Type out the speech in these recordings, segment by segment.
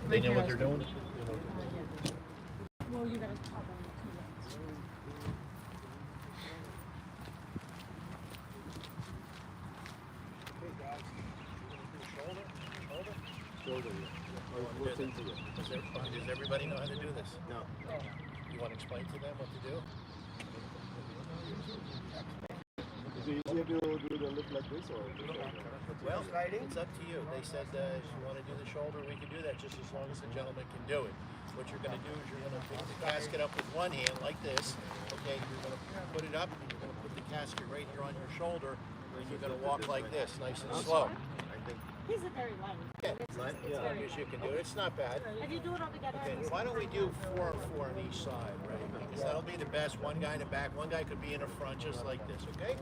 They know what they're doing? Well, you gotta tell them the 2 ways. Okay, guys. Shoulder. Does everybody know how to do this? No. You want to explain to them what to do? Is it easier to do the lift like this or? Well, it's up to you. They said if you want to do the shoulder, we can do that just as long as the gentleman can do it. What you're going to do is you're going to pick the casket up with one hand like this. Okay, you're going to put it up and you're going to put the casket right here on your shoulder and you're going to walk like this, nice and slow. These are very light. Yeah, as long as you can do it. It's not bad. If you do it all together. Okay, why don't we do 4 and 4 on each side, right? Because that'll be the best. One guy in the back, one guy could be in the front just like this, okay?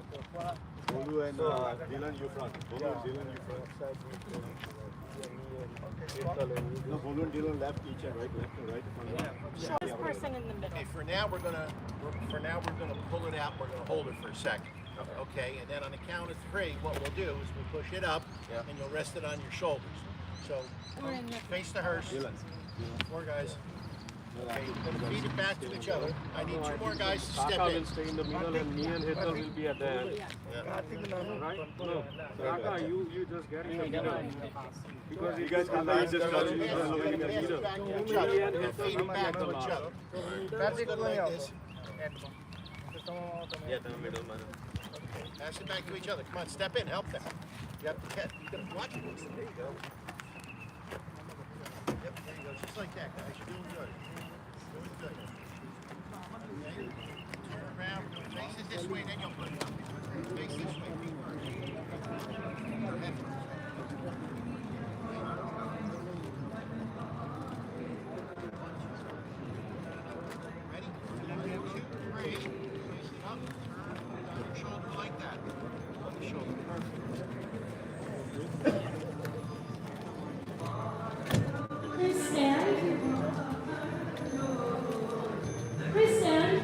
Bolu and Dylan, you front. Bolu and Dylan, you front. No, Bolu and Dylan left each and right, left and right. Shortest person in the middle. Okay, for now we're gonna pull it out. We're gonna hold it for a second. Okay, and then on the count of 3, what we'll do is we'll push it up, and you'll rest it on your shoulders. So face the hearse. 4 guys. Okay, you're gonna feed it back to each other. I need 2 more guys to step in. will stay in the middle and me and Hetal will be at the end. Right? No. Raka, you just get in the middle. Because you guys can just touch each other in the middle. Feed it back to each other. That's good like this. Yeah, the middle man. Pass it back to each other. Come on, step in, help them. You have to catch. You gotta watch it. There you go. Yep, there you go. Just like that, guys. You're doing good. Doing good. Okay. Turn around. Face it this way, then you'll put it up. Face this way. Ready? 1, 2, 3. Face it up. Turn your shoulder like that. On the shoulder. Perfect. Please stand. Please stand.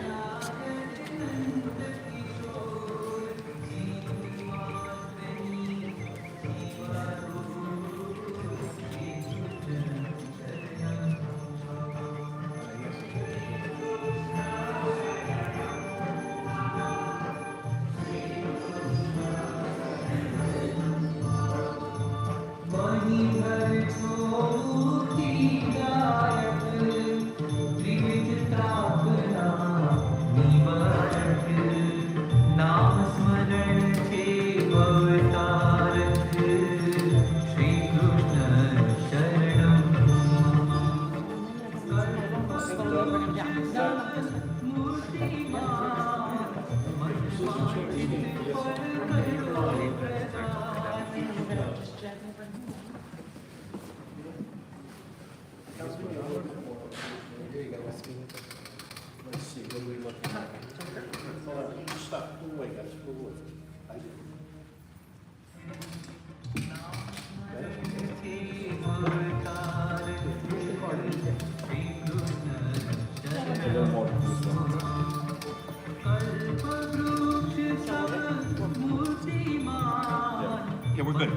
Yeah, we're good.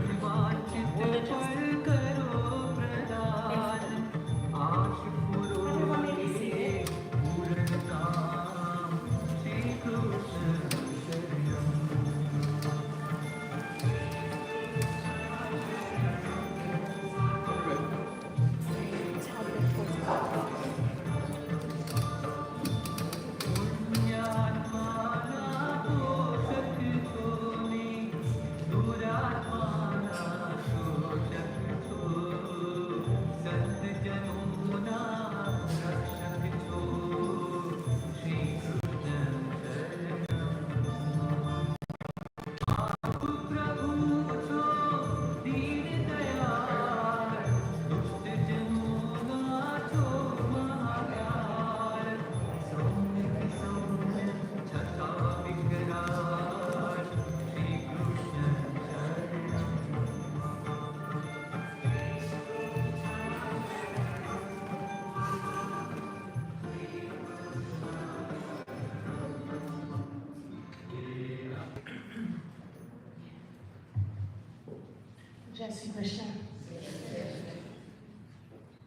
Jai Shri Krishna.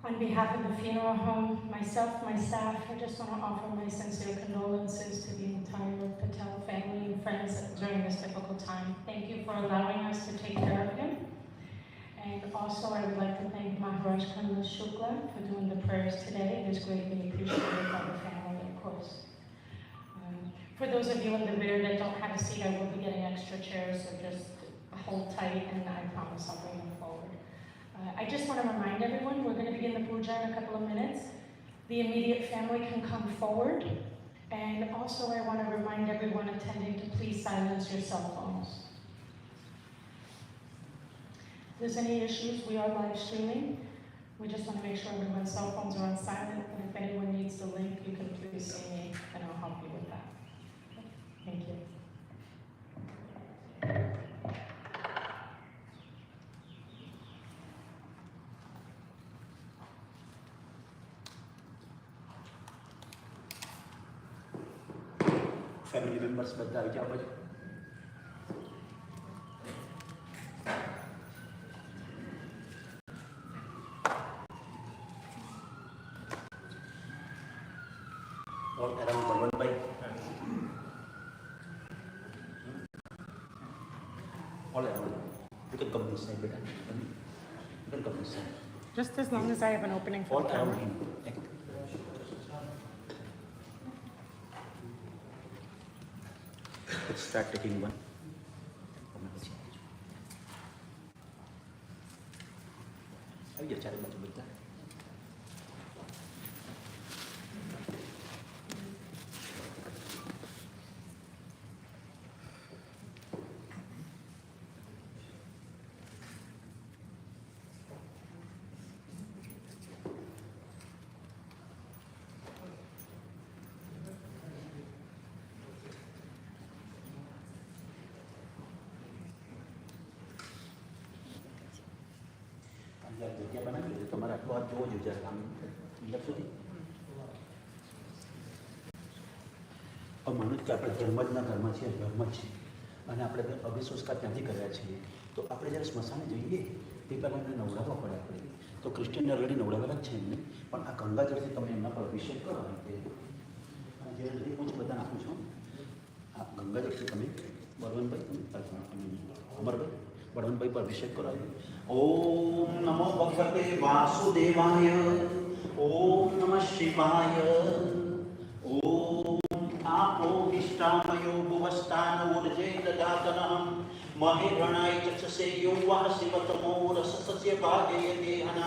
On behalf of the funeral home, myself, my staff, I just want to offer my sincere condolences to the entire Patel family and friends during this difficult time. Thank you for allowing us to take care of him. And also, I would like to thank Maharaj Kanda Shukla for doing the prayers today. It is greatly appreciated by the family, of course. For those of you in the rear that don't have a seat, I will be getting extra chairs, so just hold tight, and I promise I'll bring them forward. I just want to remind everyone, we're going to begin the puja in a couple of minutes. The immediate family can come forward. And also, I want to remind everyone attending to please silence your cell phones. If there's any issues, we are live streaming. We just want to make sure everyone's cell phones are on silent, and if anyone needs the link, you can please see me, and I'll help you with that. Thank you. Family members બધા આવી જાઓ પછી. All around Balvant. All around. You can come this side, beta. You can come this side. Just as long as I have an opening for All the around camera. him. Let's start taking one. આવી જાઓ ચારે બાજુ બધા. જગ્યા બનાવી દીધી તમારે આટલો હાથ જોવો જોઈએ જ્યારે આમ મતલબ સુધી માનું કે આપણે ધર્મના ધર્મ છે ધર્મ જ છે અને આપણે અભિસંસ્કાર ત્યાંથી કર્યા છીએ તો આપણે જ્યારે સ્મશાને જઈએ તે પહેલાં એમને નવડાવવા પડે આપણે તો ક્રિશ્ચિયનને ઓલરેડી નવડાવેલા જ છે એમને પણ આ ગંગાજળથી તમે એમના પર અભિષેક કરો અને જ્યારે હું જ બધા નાખું છું આ ગંગાજળથી તમે બળવંતભાઈ અમરભાઈ બળવંતભાઈ પર અભિષેક કરાવ્યો. ઓમ નમો ભગવતે વાસુદેવાય. ઓમ નમઃ શિવાય. ઓમ આપો વિષ્ટામયો ભુવસ્તાન ઉર્જે દદાતનઃ મહેરણાય ચક્ષસે યુવા શિવતમો રસસ્ય ભાગય દેહનઃ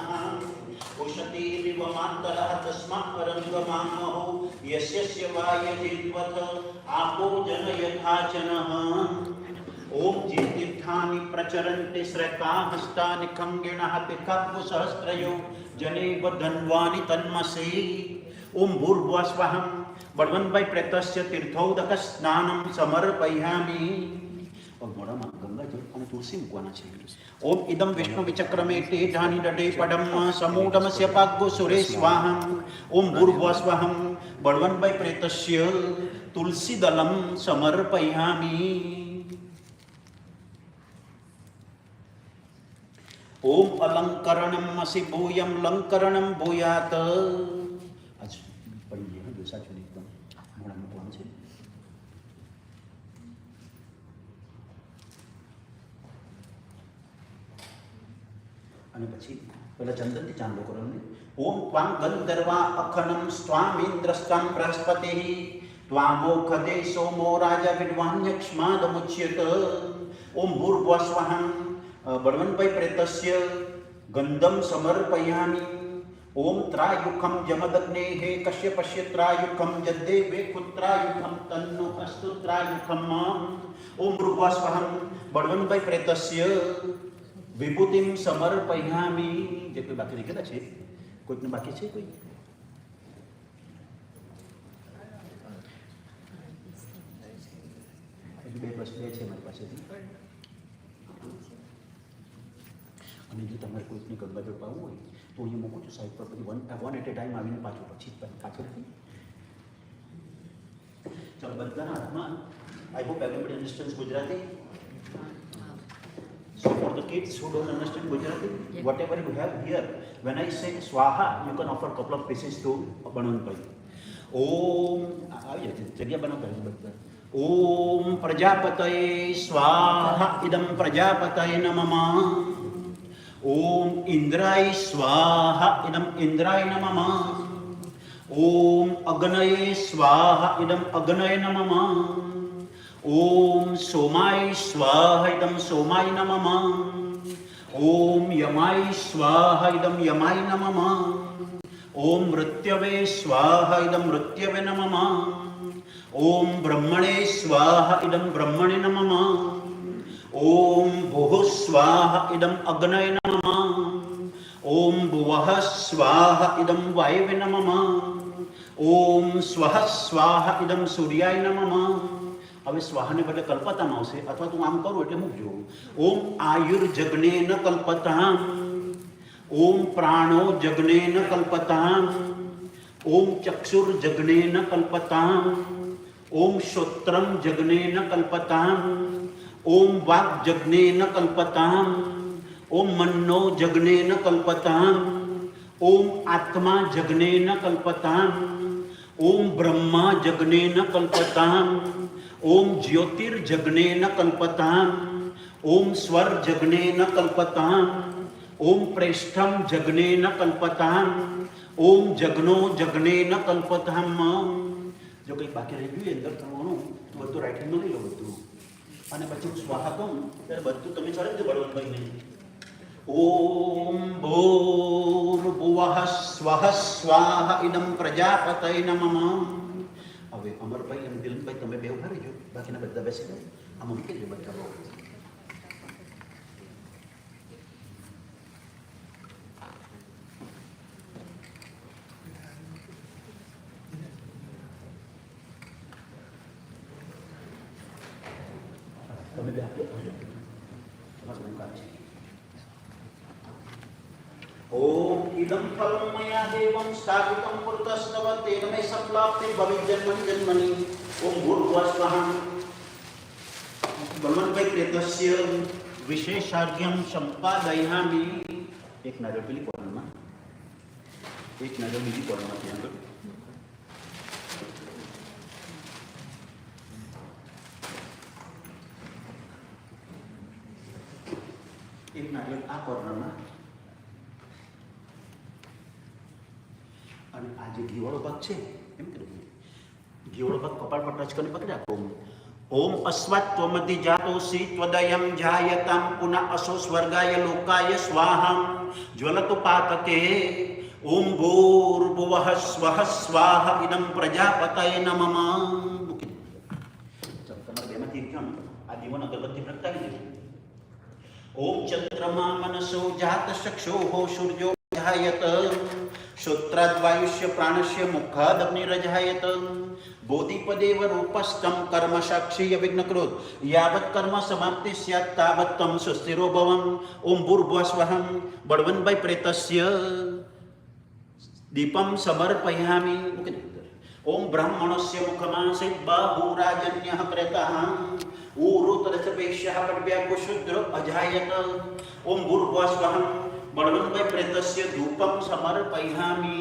ઉષતીરિવ માતરઃ તસ્માત્પરંગમામહો યસ્ય વાયજીત્વત આપો જનયથાચનઃ. ओम जीतीर्थानि प्रचरन्ति श्रका हस्तानि खंगिणः पिकप्पु सहस्रयो जनेव धन्वानि तन्मसे. ओम भूर्भुवस्वहं बळवंतभाई प्रेतस्य तीर्थोदक स्नानं समर्पयामि. और मोड़ाમાં ગંગાજળ અને તુલસી મૂકવાના છે. ઓમ ઇદમ વિષ્ણુ વિચક્રમે તેજાની દડે પડમ સમૂઢમસ્ય પાગ્ગો સુરેશ્વાહં. ઓમ ભૂર્ભુવસ્વહં બળવંતભાઈ પ્રેતस्य તુલસીદલં સમર્પયામિ. ओम अलंकरणम मसी भूयम लंकरणम भूयात. आज पड़ी गई है साचुं एकदम मोड़ा મૂકવાનું છે. અને પછી પેલા ચંદનથી ચાંદલો કરવાનો. ઓમ ત્વાં ગંધર્વા અખનમ સ્વામિન્દ્રસ્તમ બૃહસ્પતિઃ ત્વામોખદે સોમો રાજા વિદ્વાન્યક્ષ્માદમુચ્યત. ઓમ ભૂર્ભુવસ્વહં बळवंतभाई प्रेतस्य गंधम समर्पयामि. ओम त्रायुखम जमदग्नेः कश्यपस्य त्रायुखम जद्देवे कुत्रायुखम तन्नो अस्तु त्रायुखम. ओम भृगुवस्वहं बळवंतभाई प्रेतस्य विभूतिम समर्पयामि. જે કોઈ બાકી નીકળ્યા છે કોઈકને બાકી છે કોઈ બે બસ બે છે મારી પાસેથી. અને જો તમારે કોઈકને ગંગાજળ પાવું હોય તો અહીંયા મૂકું છું સાઈડ પર પછી વન એટ એ ટાઈમ આવીને પછી પાછળથી. ચાલો બધાના હાથમાં I hope everybody understands Gujarati. So for the kids who don't understand Gujarati, whatever you have here, when I say Swaha, you can offer couple of pieces to Balvant. Om, jagya banata hai bachcha. Om Prajapataye Swaha idam Prajapataye namama. Om Indraya Swaha idam Indraya namama. Om Agnaye Swaha idam Agnaye namama. Om Somai Swaha idam Somai namama. Om Yamai Swaha idam Yamai namama. Om Mrityave Swaha idam Mrityave namama. Om Brahmane Swaha idam Brahmane namama. Om Bhuh Swaha idam Agnaye namama. Om Bhuvah Swaha idam Vayave namama. Om Swah Swaha idam Suryaya namama. હવે સ્વાહાને બદલે કલ્પતામાં આવશે અથવા તું આમ કરું એટલે મૂકજો. ઓમ આયુર્જગ્નેન કલ્પતામ. ઓમ પ્રાણો જગ્નેન કલ્પતામ. ઓમ ચક્ષુર્જગ્નેન કલ્પતામ. ઓમ શ્રોત્રમ જગ્નેન કલ્પતામ. ઓમ વાગ્જગ્નેન કલ્પતામ. ઓમ મન્નો જગ્નેન કલ્પતામ. ઓમ આત્મા જગ્નેન કલ્પતામ. ઓમ બ્રહ્મા જગ્નેન કલ્પતામ. ओम ज्योतिर्जग्नेन कल्पताम. ओम स्वर जग्नेन कल्पताम. ओम प्रेष्ठम जग्नेन कल्पताम. ओम जग्नो जग्नेन कल्पताम. जो कई बाकी रही गયું અંદર કરવાનું તો બધું રાઇટિંગમાં લઈ લો બધું અને પછી સ્વાહા કહું ત્યારે બધું તમે ચડે જ બળવંતભાઈને. ઓમ ભૂર્ભુવઃ સ્વઃ સ્વાહા ઇદમ પ્રજાપતય નમઃ. હવે અમરભાઈ અને દિલભાઈ તમે બે ઉભા રહેજો, બાકીના બધા બેસી જાય. આમ મૂકી દેજો બધા. તમે બે આપો. તમારું કામ છે. ओम इदं फलं मया देवं स्थापितं पुरतस्तव तेन मे संप्राप्ते भविष्यन्मनि जन्मनि. ओम भूर्भुवः बलवंतभाई प्रेतस्य विशेषार्घ्यं संपादयामि. एक नारियल પેલી કોર્નરમાં, એક નારિयल બીજી કોર્નરમાં ત્યાં આગળ. એક નારિयल આ કોર્નરમાં અને આ જે ઘીવાળો ભાગ છે એમ કરી ઘીવાળો ભાગ કપાળ પર ટચ કરીને પકડી રાખો. ઓમ અસ્વાત્વમધિ જાતોસી ત્વદયમ જાયતામ પુનઃ અસો સ્વર્ગાય લોકાય સ્વાહમ જ્વલતુ પાતકે. ઓમ ભૂર્ભુવઃ સ્વઃ સ્વાહા ઇદમ પ્રજાપતય નમઃ. તમારે બેમાંથી કેમ આ દીવાનો અગરબત્તી પ્રગટાવી દેજો. ઓમ ચંદ્રમા મનસો જાત ચક્ષુઃ સૂર્યો જાયત. श्रोत्राद्वायुष्य प्राणस्य मुखादग्निरजायत. बोधिपदेव रूपस्थं कर्म साक्षी विघ्नकृत. यावत् कर्म समाप्ति स्यात् तावत् त्वं सुस्थिरो भवम्. ओम भूर्भुवः स्वः बलवंतभाई प्रेतस्य दीपं समर्पयामि. ओम ब्राह्मणस्य मुखमासीत् बाहुराजन्यः प्रेतः. ऊरुतरसपेश्यः कड्व्याकुशूद्र अजायत. ओम भूर्भुवः स्वः बलवंतभाई प्रेतस्य धूपं समर्पयामि.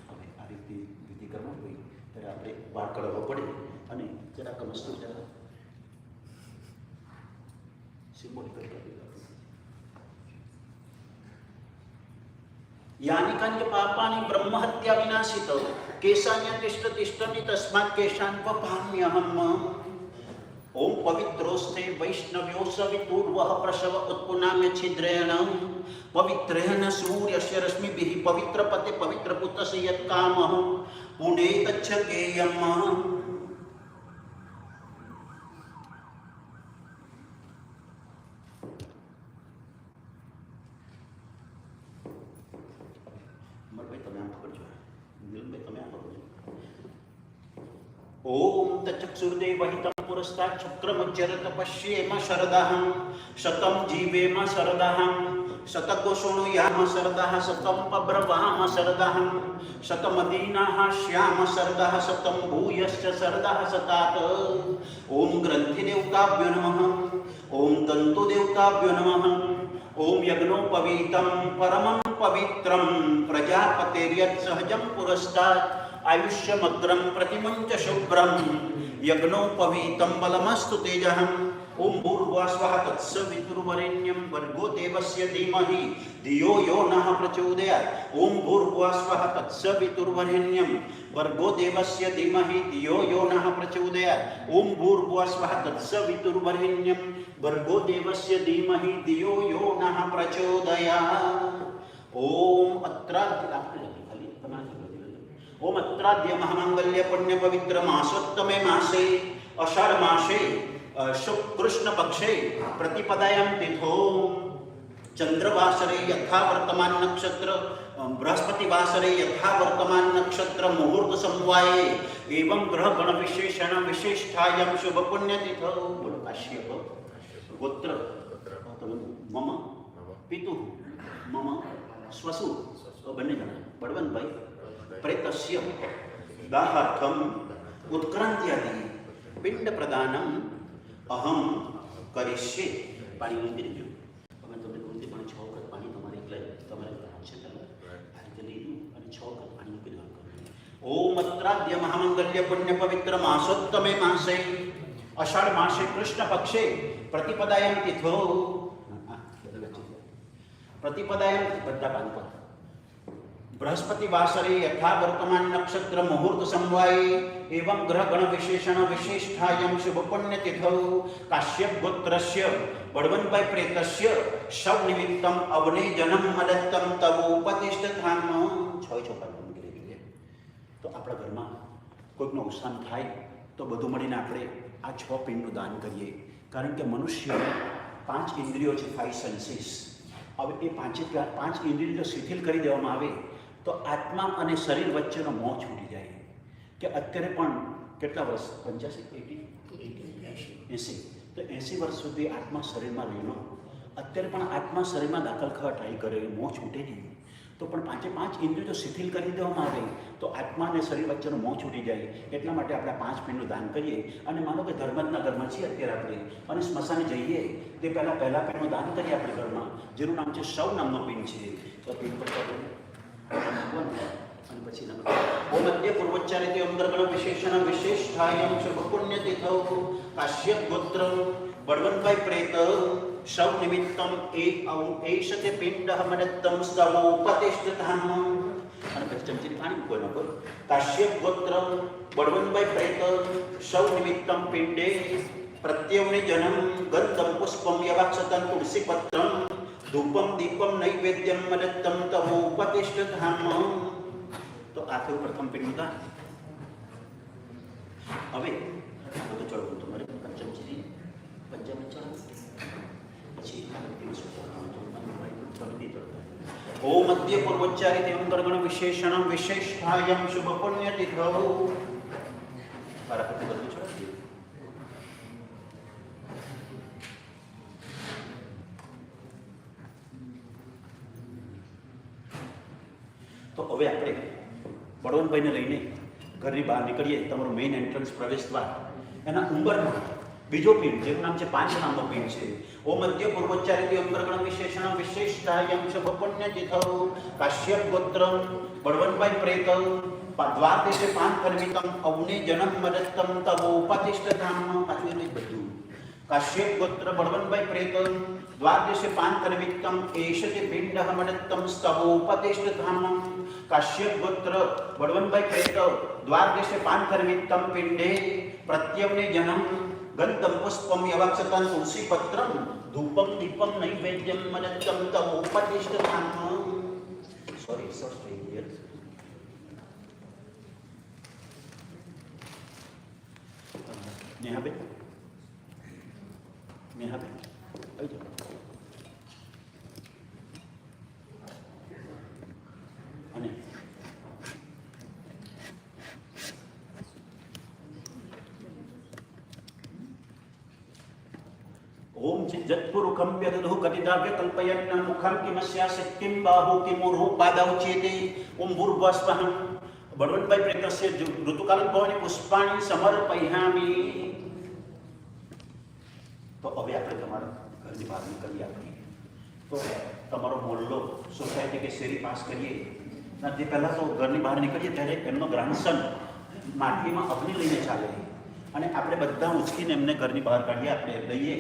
હવે આ રીતે વિધિ કરવાની હોય ત્યારે આપણે વાળ કળવો પડે અને જરા કમસ્તુ જરા સિમ્બોલિકલ કરી यानि कानि पापानि ब्रह्महत्या विनाशित केशान्य तिष्ठ तिष्ठति तस्मात् केशान् वपाम्यहम्. ओम पवित्रोस्ते वैष्णव्यो सवितुर्वः प्रसव उत्पुनाम्य छिद्रेण. पवित्रेण सूर्यस्य रश्मिभिः पवित्रपते पवित्रपुत्रस्य यत्कामः पुणे तच्छकेयम्. ओम तच्चक्षुर्देवहितं पुरस्तात् शुक्रमज्जरत पश्येम शरदहं शतं जीवेम शरदहं शतकोशोणुयाम शरदः शतं पब्रवाम शरदहं शतमदीनाः श्याम शरदः शतं भूयश्च शरदः शतात्. ओम ग्रंथिदेवताभ्यो नमः. ओम तंतु देवताभ्यो नमः। ओम यज्ञोपवीतं परमं पवित्रं प्रजापतेर्यत् सहजं पुरस्तात् आयुष्यमग्रं प्रतिमुञ्च शुभ्रं यज्ञोपवीतं बलमस्तु तेजः। ओम भूर्भुवः स्वः तत्सवितुर्वरेण्यं भर्गो देवस्य धीमहि धियो यो नः प्रचोदयात्। ओम भूर्भुवः स्वः तत्सवितुर्वरेण्यं भर्गो देवस्य धीमहि धियो यो नः प्रचोदयात्। ओम भूर्भुवः स्वः तत्सवितुर्वरेण्यं भर्गो देवस्य धीमहि धियो यो नः प्रचोदयात्। ओम अत्राद्य महामंगल्य पुण्य पवित्र मासोत्तमे मासे आषाढ़ मासे शुक्लकृष्ण पक्षे प्रतिपदायां तिथो चंद्रवासरे यथा वर्तमान नक्षत्र बृहस्पतिवासरे यथा वर्तमान नक्षत्र मुहूर्त समवाये एवं ग्रह गण विशेषण विशिष्टायां शुभ पुण्य तिथौ बोलो काश्यप गोत्र मम पितु मम स्वसु बने जना बड़वन भाई प्रेतस्य दाहार्थम उत्क्रांत्यादि पिंड प्रदानम अहम करिष्ये। पानी नहीं गिर गयो અમે તમને કહું તે પણ 6 વખત પાણી તમારે એકલા તમારે છે તમે આ રીતે લઈ લો અને 6 વખત પાણી પીવા કરો। ઓમ અત્રાદ્ય મહામંગલ્ય પુણ્ય પવિત્ર માસોત્તમે માસે આષાઢ માસે કૃષ્ણ પક્ષે प्रतिपदायां तिथो प्रतिपदायां बद्धा पानपत बृहस्पति वासरे यथा वर्तमान नक्षत्र मुहूर्त समवाये एवं ग्रह गण विशेषण विशिष्टायां शुभ पुण्य तिथौ काश्यप गोत्रस्य बड़वनभाई प्रेतस्य शव निमित्तम अवने जन्म मदत्तम तवोपतिष्ठताम। छय छोकरा મંગી જોઈએ તો આપણા ઘરમાં કોઈકનો અવસાન થાય તો બધું મળીને આપણે આ 6 પિંડનું દાન કરીએ કારણ કે મનુષ્યને 5 ઇન્દ્રિયો છે 5 સેન્સીસ। હવે એ 5 ઇન્દ્રિયો શિથિલ કરી દેવામાં આવે તો આત્મા અને શરીર વચ્ચેનો મોહ છૂટી જાય કે અત્યારે પણ કેટલા વર્ષ 85 80 તો 80 વર્ષ સુધી આત્મા શરીરમાં રહેલો અત્યારે પણ આત્મા શરીરમાં દાખલ થવા ટ્રાય કરે મોહ છૂટે નહીં તો પણ 5 ઇન્દ્રિયો શિથિલ કરી દેવામાં આવે તો આત્મા અને શરીર વચ્ચેનો મોહ છૂટી જાય એટલા માટે આપણે 5 પિંડનું દાન કરીએ અને માનો કે ધર્મના ઘરમાં છીએ અત્યારે આપણે અને સ્મશાને જઈએ તે પહેલા પિંડનું દાન કરીએ આપણે ઘરમાં જેનું નામ છે શવ નામનો પિંડ છે તો પિંડ પર मध्य पूर्वोच्चारित अंतर्गण विशेषण विशेषायां शुभ पुण्य तिथौ काश्यप गोत्र बड़वनभाई प्रेत शव निमित्तम एषते पिंडः मदत्तम स्तवोपतिष्ठताम। चमचीनी पानी कोई नको काश्यप गोत्र बड़वनभाई प्रेत शव निमित्तम पिंडे प्रत्यवने जन्म गंधम पुष्पम यवाक्षतं तुलसी पत्रम धूपम दीपम नैवेद्यम मदत्तम तवोपतिष्ठताम। तो आ थયું પ્રથમ પિંડનું દાન। હવે આ બધું ચડવું તમારે પંચમચીની પંચામૃત ચડવું પછી ओम मध्य पूर्वोच्चारित अंतर्गण विशेषण विशेषायां शुभ पुण्य तिथौ पारापति બધું ચડવું। તો હવે આપણે બળવંતભાઈને લઈને ઘરની બહાર નીકળીએ તમારું મેઇન એન્ટ્રન્સ પ્રવેશ દ્વાર એના ઉંબરમાં બીજો પિંડ જેનું નામ છે 5 નામનો પિંડ છે। ઓમ મધ્ય પૂર્વોચ્ચારિત અંતર્ગણ વિશેષણ વિશેષતાયં શુભ પુણ્ય તિથૌ કાશ્યપ ગોત્ર બળવંતભાઈ પ્રેત દ્વાદશે 5 કર્મિતમ અવને જન્મ મદત્તમ તવોપતિષ્ઠતામ। પાછું એને બધું काश्यप गोत्र बड़वनभाई प्रेत द्वादशे 5 कर्मितम एषते पिंडः मदत्तम स्तवोपतिष्ठताम। काश्यप गोत्र बड़वनभाई प्रेत द्वादशे 5 कर्मितम पिंडे प्रत्यवने जन्म गंधम पुष्पम यवाक्षतं तुलसी पत्रम धूपम दीपम नैवेद्यम मदत्तम तवोपतिष्ठताम। Sorry sorry here Neha ben Neha ben आई जाओ અને ओम चिज्जत्पुरुखं व्यदधु कटिदाव्य कल्पयन् मुखं किमस्या शक्तिं बाहु किमुरु पादौ चेते ओम भूर्भुवस्वः बड़वनभाई प्रेतस्य ऋतुकाल भवने पुष्पाणि समर्पयामि। તો હવે આપણે તમારા ઘરની બહાર નીકળીએ. આપણે તો તમારો મોહલ્લો, સોસાયટી કે શેરી પાસ કરીએ. તે પહેલાં તો ઘરની બહાર નીકળીએ ત્યારે એમનો ગ્રાન્ડસન માટીમાં અગ્નિ લઈને ચાલે અને આપણે બધા ઉચકીને એમને ઘરની બહાર કાઢીએ, આપણે લઈએ.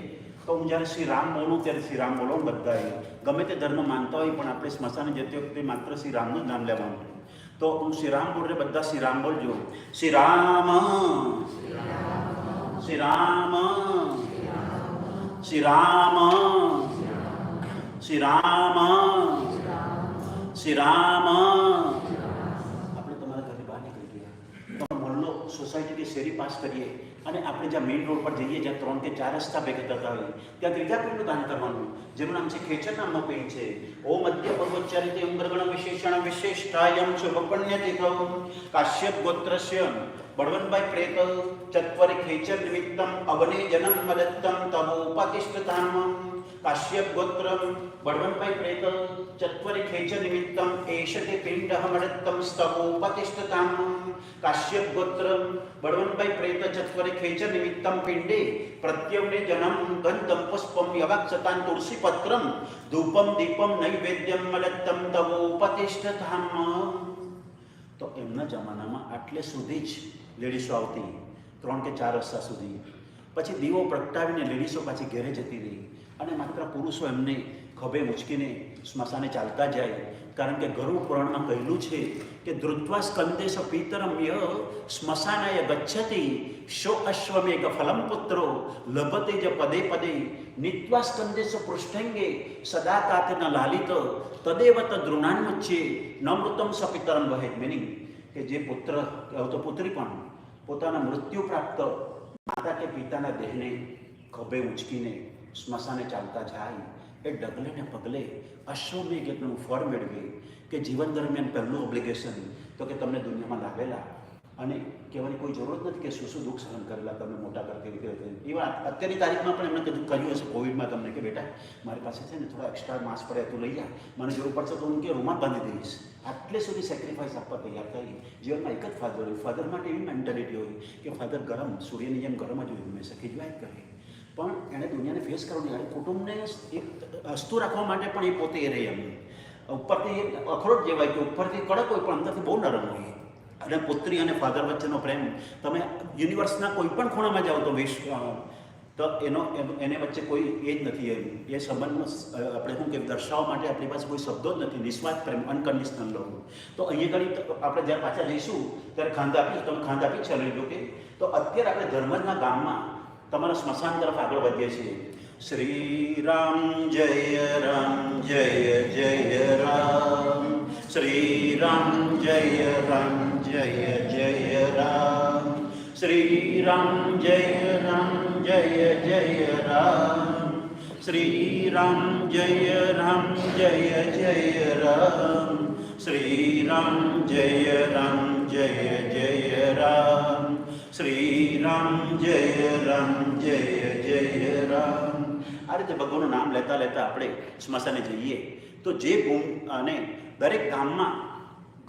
તો હું જ્યારે શ્રી રામ બોલું ત્યારે શ્રી રામ બોલો. બધાએ ગમે તે ધર્મ માનતા હોય પણ આપણે સ્મશાને જતી વખતે માત્ર શ્રી રામનું જ નામ લેવાનું. તો હું શ્રી રામ બોલ એટલે બધા શ્રી રામ બોલજો. શ્રી રામ, શ્રી રામ, શ્રી રામ, શ્રી રામ, શ્રી રામ. આપણે તમારા ઘરની બહાર નીકળી ગયા. તમારો મોહલ્લો, સોસાયટી કે શેરી પાસ કરીએ અને આપણે જ્યાં મેઇન રોડ પર જઈએ, જ્યાં 3 કે 4 રસ્તા ભેગા થતા હોય, ત્યાં ત્રીજા પિંડનું દાન કરવાનું, જેનું નામ છે ખેચર નામનો પિંડ છે. ઓમ મધ્ય પર્વોચ્ચારિતે ઉંગરગણ વિશેષણ વિશિષ્ટાયમ શુભપણ્યતિથૌ કાશ્યપ ગોત્રસ્ય બળવંતભાઈ પ્રેત ચત્વરી ખેચર નિમિત્તમ અવને જન્મ મદત્તમ તવોપતિષ્ઠતામ. કાશ્યપ ગોત્રમ બળવંતભાઈ પ્રેત ચત્વરી ખેચર નિમિત્તમ એષતે પિંડઃ મદત્તમ સ્તવોપતિષ્ઠતામ. કાશ્યપ ગોત્રમ બળવંતભાઈ પ્રેત ચત્વરી ખેચર નિમિત્તમ પિંડે પ્રત્યવને જન્મ ગંધમ પુષ્પમ યવાક્ષતાન તુલસી પત્રમ ધૂપમ દીપમ નૈવેદ્યમ મદત્તમ તવોપતિષ્ઠતામ. તો એમના જમાનામાં આટલે સુધી જ લેડીસો આવતી, 3 કે 4 રસ્તા સુધી. પછી દીવો પ્રગટાવીને લેડીસો પાછી ઘેરે જતી રહી અને માત્ર પુરુષો એમને ખભે ઉંચકીને સ્મશાને ચાલતા જાય. કારણ કે ગરુડ પુરાણમાં કહેલું છે કે ધૃત્વા સ્કંદેશ પિતરમ ય સ્મશાનાય ગચ્છતિ શો અશ્વમેઘ ફલમ પુત્રો લભતે જ પદે પદે નિત્વા સ્કંદેશ પૃષ્ઠંગે સદા કાતન લાલિત તદેવ તદ્રુણાન્મુચ્યે નમૃતમ સપિતરમ વહેત. મિનિંગ કે જે પુત્ર તો પુત્રી પણ પોતાના મૃત્યુ પ્રાપ્ત માતા કે પિતાના દેહને ખભે ઉંચકીને સ્મશાને ચાલતા જાય, એ ડગલે ને પગલે અશ્વમેઘ એટલું ફળ મેળવે કે જીવન દરમિયાન પહેલું ઓબ્લિગેશન તો કે તમને દુનિયામાં લાવેલા અને કહેવાની કોઈ જરૂરત નથી કે શું શું દુઃખ સહન કરેલા તમને મોટા કરતી રીતે. એ વાત અત્યારની તારીખમાં પણ એમને કહ્યું હશે કોવિડમાં તમને કે બેટા મારી પાસે છે ને થોડા એક્સ્ટ્રા માસ પડે તું લઈ જા, મને જરૂર પડશે તો હું કે રૂમાલ બાંધી દઈશ. આટલે સુધી સેક્રિફાઈસ આપવા તૈયાર થઈ. જીવનમાં એક જ ફાધર હોય. ફાધર માટે એવી મેન્ટાલિટી હોય કે ફાધર ગરમ, સૂર્યની જેમ ગરમ જ હોય, હંમેશા ખીજવાય જ કરે. પણ એણે દુનિયાને ફેસ કરવાની અને કુટુંબને એક હસતું રાખવા માટે પણ એ પોતે એ રહે. એમ ઉપરથી અખરોટ જેવાય કે ઉપરથી કડક હોય પણ અંદરથી બહુ નરમ હોય. અને પુત્રી અને ફાધર વચ્ચેનો પ્રેમ તમે યુનિવર્સના કોઈ પણ ખૂણામાં જાઓ તો તો એને વચ્ચે કોઈ એ જ નથી. એમ એ સંબંધ આપણે શું કે દર્શાવવા માટે આપણી પાસે કોઈ શબ્દો જ નથી. નિસ્વાર્થ પ્રેમ, અનકન્ડિશનલ લવ. તો અહીંયા ઘડી આપણે જ્યારે પાછા જઈશું ત્યારે ખાંદ આપી, તમે ખાંદ આપી જ ચાલી લો કે. તો અત્યારે આપણે ધર્મજના ગામમાં તમારા સ્મશાન તરફ આગળ વધીએ છીએ. શ્રી રામ જય રામ જય જય રામ. શ્રી રામ જય રામ જય જય રામ. શ્રી રામ જય રામ જય જય રામ. શ્રી રામ જય રામ જય જય રામ. શ્રી રામ જય રામ જય જય રામ. શ્રી રામ જય રામ જય જય રામ. આ રીતે ભગવાનનું નામ લેતા લેતા આપણે સ્મશાને જઈએ. તો જે ભૂમિ અને દરેક ગામમાં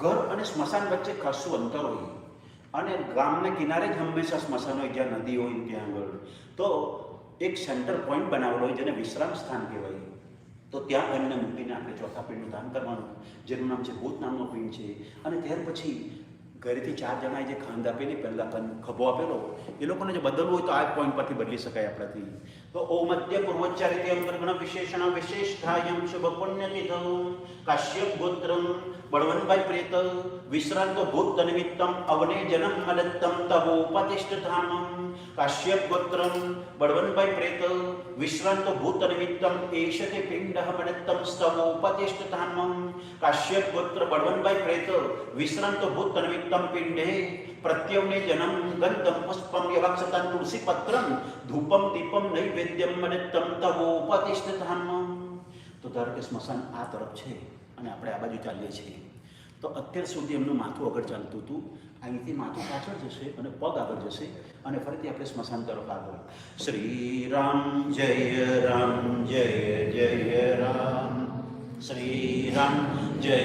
ઘર અને સ્મશાન વચ્ચે ખાસું અંતર હોય અને ગામના કિનારે જ હંમેશા સ્મશાન હોય, જ્યાં નદી હોય ત્યાં આગળ. તો એક સેન્ટર પોઈન્ટ બનાવેલો હોય જેને વિશ્રામ સ્થાન કહેવાય. તો ત્યાં એમને મૂકીને આપણે ચોથા પિંડનું દાન કરવાનું, જેનું નામ છે ભૂત નામનો પિંડ છે. અને ત્યાર પછી ઘરેથી 4 જણાએ જે ખાંડ આપેલી, પહેલાં ખભો આપેલો, એ લોકોને જે બદલવું હોય તો આ પોઈન્ટ પરથી બદલી શકાય આપણાથી. તો ઓ મધ્ય પૂર્વોચ્ચારિતે અંતર્ગણ વિશેષણ વિશેષાયમ શુભપુણ્યતિથૌ કાશ્યપ ગોત્રમ બળવંતભાઈ પ્રેત વિશ્રાંતો ભૂત નિમિત્તમ અવને જન્મ મદત્તમ તવોપતિષ્ઠતામ. કાશ્યપ ગોત્રમ બળવંતભાઈ પ્રેત વિશ્રાંતો ભૂત નિમિત્તમ એષતે પિંડઃ મદત્તમ સ્તવોપતિષ્ઠતામ. કાશ્યપ ગોત્ર બળવંતભાઈ પ્રેત વિશ્રાંતો ભૂત નિમિત્તમ પિંડે પ્રત્યવને જન્મ ગંધમ પુષ્પમ યવાક્ષતાન તુલસી પત્રમ ધૂપમ દીપમ નૈવેદ્યમ મદત્તમ તવોપતિષ્ઠતામ. તો ધારો કે સ્મશાન આ તરફ છે અને આપણે આ બાજુ ચાલીએ છીએ. તો અત્યાર સુધી એમનું માથું આગળ ચાલતું હતું, અહીંથી માથું પાછળ જશે અને પગ આગળ જશે અને ફરીથી આપણે સ્મશાન તરફ આગળ. શ્રી રામ જય રામ જય જય રામ. શ્રી રામ જય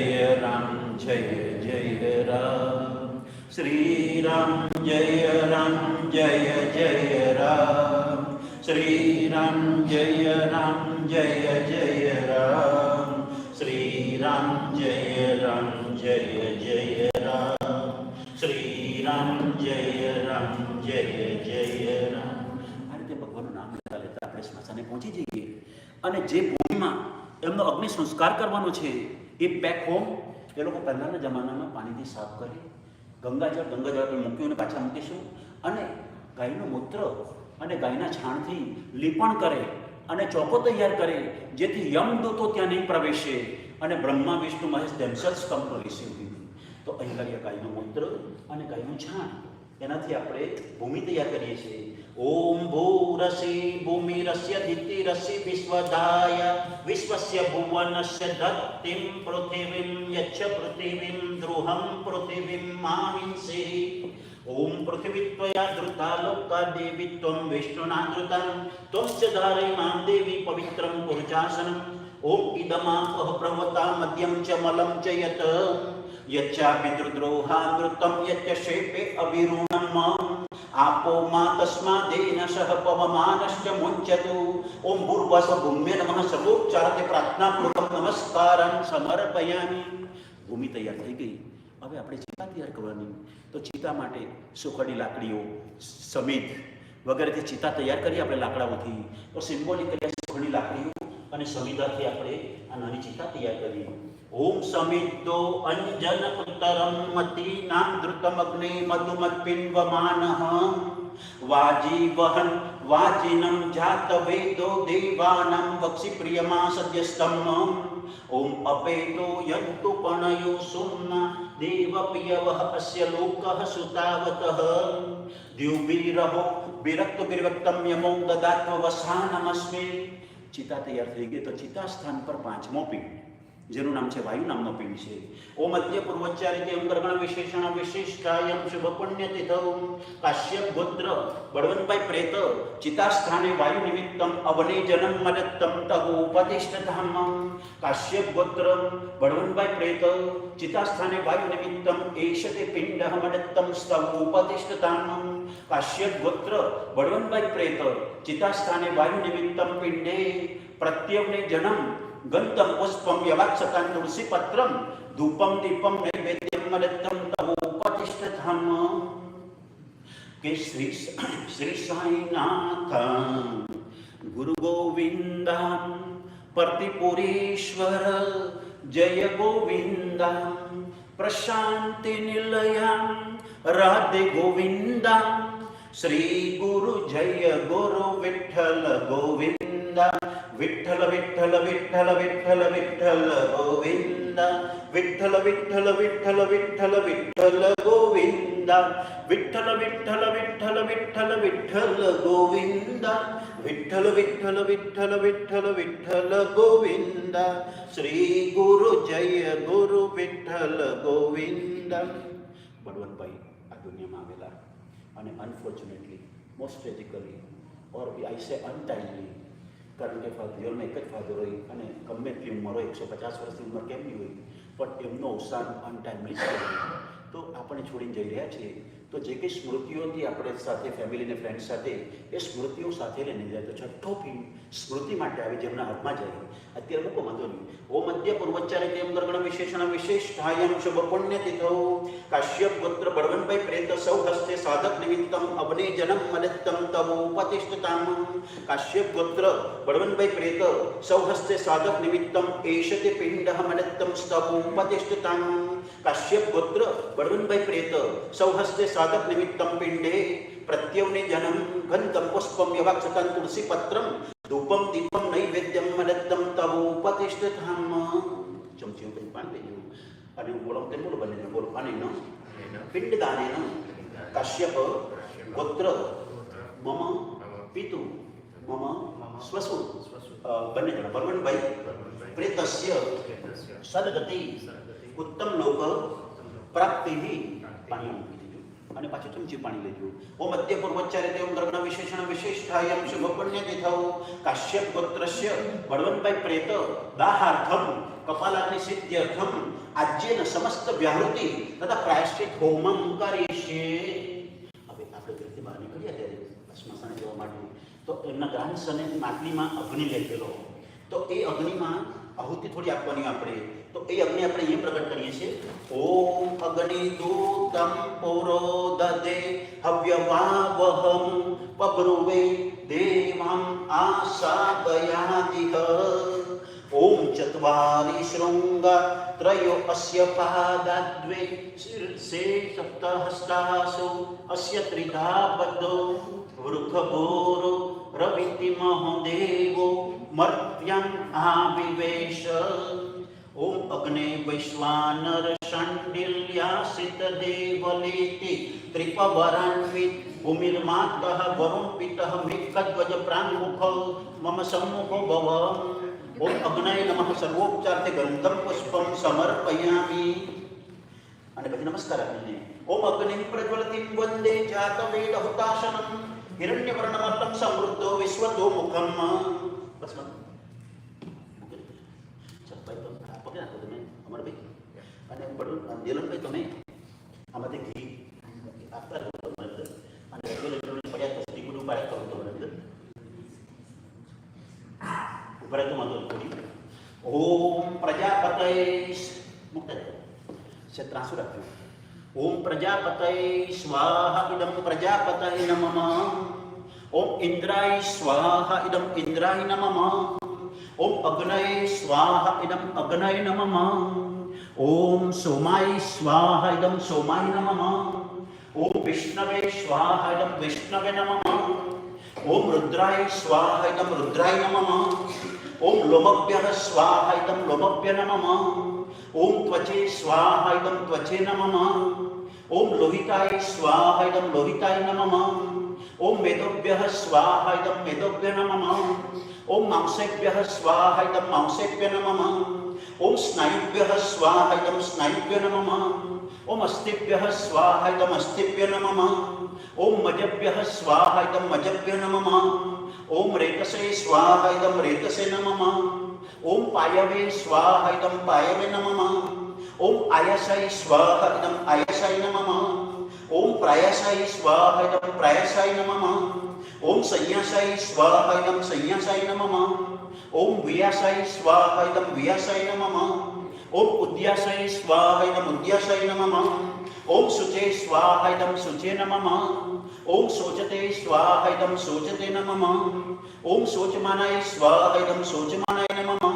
રામ જય જય રામ. શ્રી રામ જય રામ જય જય રામ. શ્રી રામ જય જય રામ, શ્રી રામ જય જય રામ, શ્રી રામ જય જય રામ. આ રીતે ભગવાનનું નામ લેતા લેતા આપણે સ્મશાને પહોંચી જઈએ અને જે ભૂમિમાં એમનો અગ્નિ સંસ્કાર કરવાનો છે એ બેક હોમ એ લોકો પહેલાંના જમાનામાં પાણીથી સાફ કરી ગંગાજળ પર મૂક્યું પાછા મૂકીશું અને ગાયનું મૂત્ર અને ગાયના છાણથી લીપણ કરે અને ચોકો તૈયાર કરે જેથી યમદૂતો ત્યાં નહીં પ્રવેશે અને Brahma Vishnu Mahesh themselves come to receive him. તો અહીં ગાયનું મૂત્ર અને ગાયનું છાણ એનાથી આપણે ભૂમિ તૈયાર કરીએ છીએ. ઓમ ભૂરસી ભૂમિરસ્ય દિતિરસી વિશ્વદાય વિશ્વસ્ય ભુવનસ્ય ધત્તિમ પૃથિવીમ યચ્છ પૃથિવીમ દ્રુહમ પૃથિવીમ માહિંસે. ઓમ પૃથિવી ત્વયા ધૃતા લોકા દેવી ત્વમ વિષ્ણુના ધૃતા ત્વસ્ય ધારયમાં દેવી પવિત્રં પુરુષાસનમ. ઓમ ઇદમાપઃ પ્રવતા મધ્યમ ચ મલમ ચ યત યચ્ચાપિતૃદ્રોહામૃતમ યચ્ચશેપે અવિરુણમ આપો મા તસ્માદેન સહ પવમાનશ્ચ મુંચતુ. ઓમ ભૂર્ભુવઃ ભૂમ્યે નમઃ સર્વોચ્ચારથી પ્રાર્થનાપૂર્વક નમસ્કારં સમર્પયામિ. ભૂમિ તૈયાર થઈ ગઈ. હવે આપણે ચિતા તૈયાર કરવાની. તો ચિતા માટે સુખડી લાકડીઓ સમિધ વગેરેથી ચિતા તૈયાર કરીએ આપણે લાકડાઓથી. તો સિમ્બોલિકલી સુખડી લાકડીઓ અને સમિધાથી આપણે આ નાની ચિતા તૈયાર કરીએ. ઓમ સમિદ્ધો અંજન ઉત્તરમ મતીનામ ધૃતમગ્ને મધુમત્પિન્વમાનઃ વાજીવહન વાજિનમ જાત વેદો દેવાનાં વક્ષી પ્રિયમા સદ્યસ્તમ. ઓમ અપેતો યંતુ પણયો સુમ્ના દેવપિયવઃ અસ્ય લોકઃ સુતાવતઃ દ્યુબીરહો વિરક્ત વિરક્તમ યમો દદાત્વ વસાનમસ્મે. ચિતા તૈયાર થઈ ગઈ. તો ચિતા સ્થાન પર પાંચમો પિંડ જેનું નામ છે વાયુ નામનો પિંડ છે. ઓ મધ્ય પૂર્વોચ્ચારિતે અંગરગણ વિશેષણ વિશિષ્ટાયમ શુભ પુણ્યતિથૌ કાશ્યપ ગોત્ર બળવંતભાઈ પ્રેત ચિતા સ્થાને વાયુ નિમિત્તમ અવને જન્મ મદત્તમ તગોપતિષ્ઠધામ. કાશ્યપ ગોત્ર બળવંતભાઈ પ્રેત ચિતા સ્થાને વાયુ નિમિત્તમ એષતે પિંડ મદત્તમ સ્તવોપતિષ્ઠધામ. કાશ્યપ ગોત્ર બળવંતભાઈ પ્રેત ચિતા સ્થાને વાયુ નિમિત્તમ પિંડે પ્રત્યવને જન્મ ગંતમ પુષ્પમ યવાક્ષતાં તુલસી પત્રમ ધૂપમ દીપમ નૈવેદ્યમ મદત્તમ તવોપતિષ્ઠધામ. કે શ્રી સાઈનાથ ગુરુ ગોવિંદ પ્રતિપુરીશ્વર જય ગોવિંદ પ્રશાંતિ નિલયા રાધે ગોવિંદ. શ્રી ગુરુ જય ગુરુ વિઠ્ઠલ ગોવિંદ. વિઠ્ઠલ વિઠ્ઠલ વિઠ્ઠલ વિઠ્ઠલ વિઠ્ઠલ ગોવિંદ. વિઠ્ઠલ વિઠ્ઠલ વિઠ્ઠલ વિઠ્ઠલ વિઠ્ઠલ ગોવિંદ. વિઠ્ઠલ વિઠ્ઠલ વિઠ્ઠલ વિઠ્ઠલ વિઠ્ઠલ ગોવિંદ. વિઠ્ઠલ વિઠ્ઠલ વિઠ્ઠલ વિઠ્ઠલ વિઠ્ઠલ ગોવિંદ. શ્રી ગુરુ જય ગુરુ વિઠ્ઠલ ગોવિંદ. બળવંતભાઈ આ દુનિયામાં આવેલા અને અનફોર્ચ્યુનેટલી મોસ્ટ ટ્રેજિકલી ઓર આઈ સે અનટાઇમલી, કારણ કે ફાધરમાં એક જ ફાધર હોય અને ગમે એટલી ઉંમર હોય 150 વર્ષની ઉંમર કેમ નહીં હોય પણ એમનો અવસાન અનટાઇમલી છે. તો આપણે છોડીને જઈ રહ્યા છીએ. તો જે કંઈ સ્મૃતિઓથી આપણે સાથે ફેમિલી અને ફ્રેન્ડ્સ સાથે એ સ્મૃતિઓ સાથે લઈને જાય. તો છઠ્ઠો પિંડ સ્મૃતિ માટે આવે જેમના હાથમાં જાય. અત્યારે મૂકો વાંધો નહીં. ઓ મધ્ય પૂર્વોચ્ચારિતે અંગરગણ વિશેષણ વિશિષ્ટાયમ શુભ પુણ્યતિથૌ કાશ્યપ ગોત્ર બળવંતભાઈ પ્રેત સૌ હસ્તે સાધક નિમિત્તમ અવને જન્મ મદત્તમ તવોપતિષ્ઠતામ. કાશ્યપ ગોત્ર બળવંતભાઈ પ્રેત સૌ હસ્તે સાધક નિમિત્તમ એષતે પિંડ મદત્તમ તવોપતિષ્ઠતામ. કાશ્યપ ગોત્ર બળવંતભાઈ પ્રેત સૌ હસ્તે સાધક નિમિત્તમ પિંડે પ્રત્યવને જન્મ ગંધમ પુષ્પમ યવાક્ષતાં તુલસી પત્રમ ધૂપમ દીપમ નૈવેદ્યમ મદત્તમ તવોપતિષ્ઠધામ. ચમચીઓ કંઈ પાણી લેજો અને બોલો તેમ બોલો બને બોલો પાણી ન પિંડદાનેન કાશ્યપ ગોત્ર મમ પિતુ મમ સ્વસુ બંને જણા બળવંતભાઈ પ્રેતસ્ય સદગતિ ઉત્તમ લોક પ્રાપ્તિની પાણી મૂકી દીધું અને પાછું ચમચી પાણી લેજો. ઓ મધ્ય પૂર્વોચ્ચારિતે અંગરગણ વિશેષણ વિશિષ્ટાયમ શુભ પુણ્યતિથૌ કાશ્યપ ગોત્રસ્ય બળવંતભાઈ પ્રેત દાહાર્થમ કપાલાગ્નિ સિદ્ધ્યર્થમ આજ્યેન સમસ્ત વ્યાહૃતિ તથા પ્રાયશ્ચિત હોમમ કરીષ્યે. હવે આપણે ઘરેથી બહાર નીકળ્યા ત્યારે સ્મશાને જવા માટે તો તો એમના ગ્રાન્ડસને માટલીમાં અગ્નિ લેખેલો, તો એ અગ્નિમાં આહુતિ થોડી આપવાની આપણે, તો એ અગ્નિ આપણે અહીંયા પ્રગટ કરીએ છીએ. ઓમ અગ્નિ દૂતમ પુરોદદે હવ્યવાવહમ પબ્રુવે દેવમ આસાદયાદિહ. ઓમ ચત્વારી શૃંગા ત્રયો અસ્ય પાદાદ્વે શીર્ષે સપ્તહસ્તાસુ અસ્ય ત્રિધા પદો વૃષભોરો રવિતિ મહોદેવો મર્ત્યં આવિવેશ. ઓમ અગ્ને વૈશ્વાનર શાંડિલ્યાસિત દેવલેતિ ત્રિપવરાન્વિત ભૂમિર્માતઃ વરુણ પિતઃ મેઘધ્વજ પ્રાંગુખ મમ સમ્મુખો ભવ. ઓમ અગ્નય નમઃ સર્વોપચારથી ગંધમ પુષ્પમ સમર્પયામિ. અને પછી નમસ્કાર આપીને ઓમ અગ્નિ પ્રજ્વલતિમ વંદે જાતવેદ હુતાશનમ હિરણ્યવર્ણમતમ સમૃદ્ધો વિશ્વતો મુખમ. બસ પકડી નાખો તમે અમરભાઈ અને દિલનભાઈ, તમે આમાંથી ઘી આપતા રહો તમારે અને પડ્યા તો સ્ત્રી ગુરુ પાડે કરો તમારે અંદર ઉભરાય તો વાંધો થોડી. ઓમ પ્રજાપતય મુક્ત છે ત્રાસુ રાખ્યું. ઓમ પ્રજાપતય સ્વાહા ઇદમ પ્રજાપતય નમઃ. ઓમ ઇન્દ્રાય સ્વાહા ઇદમ ઇન્દ્રાય નમઃ. ઓમ અગ્નય સ્વાહા ઇદમ અગ્નય નમઃ. ઓમ સોમાય સ્વાહા ઇદમ સોમાય નમઃ. ઓમ વિષ્ણવે સ્વાહા ઇદમ વિષ્ણવે નમઃ. ઓમ રુદ્રાય સ્વાહા ઇદમ રુદ્રાય નમઃ. ઓમ લોમભ્યઃ સ્વાહા ઇદમ લોમભ્ય નમઃ. ઓમ ત્વચે સ્વાહા ઇદમ ત્વચે નમઃ. ઓમ લોહિતાય સ્વાહા ઇદમ લોહિતાય નમઃ. ઓમ મેદોભ્યઃ સ્વાહા ઇદમ મેદોભ્ય નમઃ. ઓમ માંસેભ્યઃ સ્વાહા ઇદમ માંસેભ્ય નમઃ. ઓમ સ્નાયુભ્યઃ સ્વાહા ઇદમ સ્નાયુભ્ય નમઃ. ઓમ અસ્થિભ્યઃ સ્વાહા ઇદમ અસ્થિભ્ય નમઃ. ઓમ મજભ્યઃ સ્વાહા ઇદમ મજભ્ય નમઃ. ઓમ રેતસે સ્વાહા ઇદમ રેતસે નમઃ. ઓમ પાયવે સ્વાહા ઇદમ પાયવે નમઃ. ઓમ આયસાય સ્વાહા ઇદમ આયસાય નમઃ. ઓમ પ્રાયસાય સ્વાહા ઇદમ પ્રાયસાય નમઃ. ઓમ સંન્યાસાય સ્વાહા ઇદમ સંન્યાસાય નમઃ. ઓમ વ્યાસાય સ્વાહા ઇદમ વ્યાસાય નમઃ. ઓમ ઉદ્યાસાય સ્વાહા ઇદમ ઉદ્યાસાય નમઃ. ઓમ શુચે સ્વાહા ઇદમ શુચે નમઃ. ઓમ શોચતે સ્વાહા ઇદમ શોચતે નમઃ. ઓમ શોચમાનાય સ્વાહા ઇદમ શોચમાનાય નમઃ.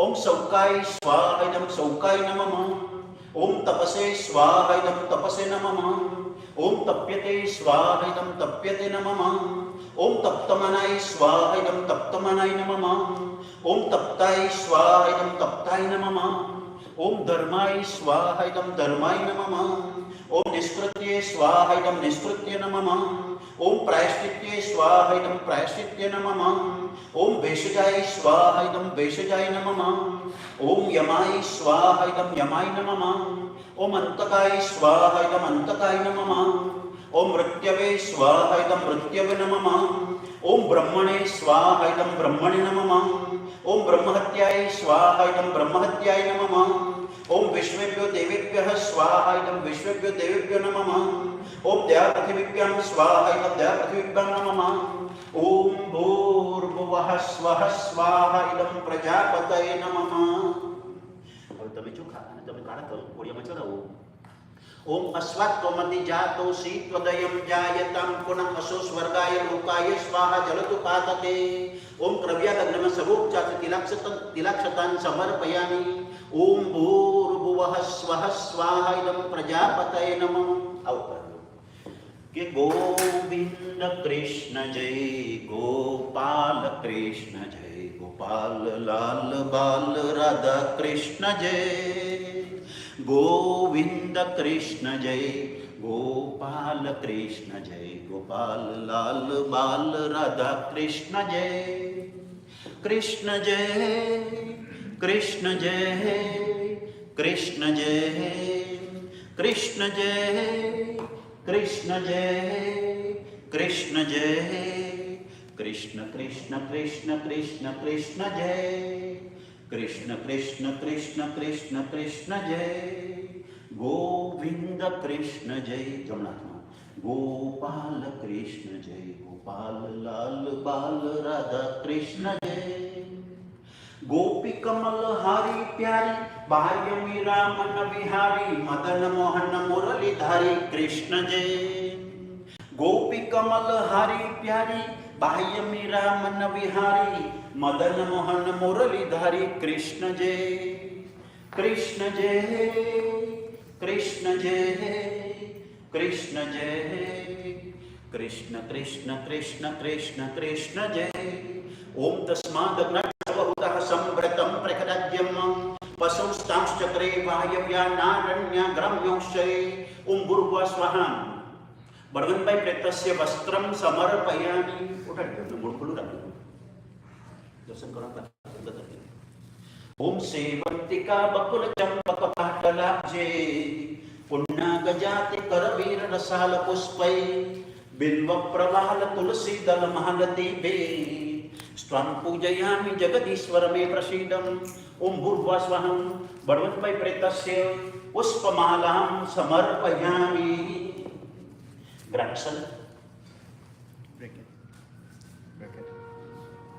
ઓમ સૌકાય સ્વાહા ઇદમ સૌકાય નમઃ. ઓમ તપસે સ્વાહા ઇદમ તપસે નમઃ. ઓમ તપ્યતે સ્વાહા ઇદમ તપ્યતે નમઃ. ઓમ તપ્તમનાય સ્વાહા ઇદમ તપ્તમનાય નમઃ. ઓમ તપ્તાય સ્વાહા ઇદમ તપ્તાય નમઃ. ઓમ ધર્માય સ્વાહા ઇદમ ધર્માય નમઃ. ઓમ નિષ્કૃત્યે સ્વાહા ઇદમ નિષ્કૃત્ય નમઃ. ઓમ પ્રાયશ્ચિત્યે સ્વાહા ઇદમ પ્રાયશ્ચિત્ય નમઃ. ઓમ ભેષજાય સ્વાહા ઇદમ ભેષજાય નમઃ. ઓમ યમાય સ્વાહા ઇદમ યમાય નમઃ. ઓમ અંતકાય સ્વાહા ઇદમ અંતકાય નમઃ. ઓમ મૃત્યવે સ્વાહા ઇદમ મૃત્યવે નમઃ. ઓમ બ્રહ્મણે સ્વાહા ઇદમ બ્રહ્મણે નમઃ. ઓમ બ્રહ્મહત્યાય સ્વાહા ઇદમ બ્રહ્મહત્યાય નમઃ. ઓમ વિશ્વેભ્યો દેવેભ્યઃ સ્વાહા ઇદમ વિશ્વેભ્યો દેવેભ્યો નમઃ. ઓમ દ્યાપૃથિવીભ્યાં સ્વાહા ઇદમ દ્યાપૃથિવીભ્યાં નમઃ. ઓમ ભૂર્ભુવઃ સ્વઃ સ્વાહા ઇદમ પ્રજાપતયે નમઃ. હવે તમે ચોખા અને તમે કાળા કરો, ઘોડિયામાં ચડાવો. ઓમ અસ્વાત્વમતિ જાતોસી ત્વદયમ જાયતામ પુનઃ અસો સ્વર્ગાય લોકાય સ્વાહા જલતુ પાતતે. ઓમ ક્રવ્યાલગ્નમાં સર્વોપચારથી તિલાક્ષતાન સમર્પયામિ. ઓમ ભૂર્ભુવઃ સ્વઃ સ્વાહા ઇદમ પ્રજાપતયે નમઃ. આવું કે ગોવિંદ કૃષ્ણ જય ગોપાલ કૃષ્ણ જય ગોપાલ લાલ બાલ રાધા કૃષ્ણ જય. ગોવિંદ કૃષ્ણ જય ગોપાલ કૃષ્ણ જય ગોપાલ લાલ બાલ રાધા કૃષ્ણ જય. કૃષ્ણ જય કૃષ્ણ જય કૃષ્ણ જય કૃષ્ણ જય કૃષ્ણ જય કૃષ્ણ જય કૃષ્ણ કૃષ્ણ કૃષ્ણ કૃષ્ણ કૃષ્ણ જય કૃષ્ણ કૃષ્ણ કૃષ્ણ કૃષ્ણ કૃષ્ણ જય. ગોવિંદ કૃષ્ણ જય. જમણા હાથમાં गोपाल कृष्ण जय गोपाल लाल बाल राधा कृष्ण जय गोपी कमल हारी प्यारी बाह्य मीरा मन विहारी मदन मोहन मुरलीधारी कृष्ण जय गोपी कमल हारी प्यारी बाह्य मीरा मन विहारी मदन मोहन मुरलीधारी कृष्ण जय कृष्ण जय कृष्ण जय कृष्ण जय कृष्ण कृष्ण कृष्ण कृष्ण कृष्ण जय ओम तस्मादग्नवहुतः संव्रतं प्रकटज्यम पशुस्तांश्चक्रे वायव्यानारण्याग्रम्योश्चये ओम भूर्भुवः स्वः बळवंतभाई प्रेतस्य वस्त्रं समर्पयामि उठाडજો મૂળખું રાખજો દર્શન કરવા ओम सेवंतिका बकुल चंपक पाटलाब्जे पुण्यगजाति करवीर रसाल पुष्पै बिल्व प्रवाल तुलसी दल महालतीभे स्वां पूजयामि जगदीश्वर मे प्रसीदम् ओम भूर्भुवः स्वः बळवंतभाई प्रेतस्य पुष्पमालां समर्पयामि ग्राक्सन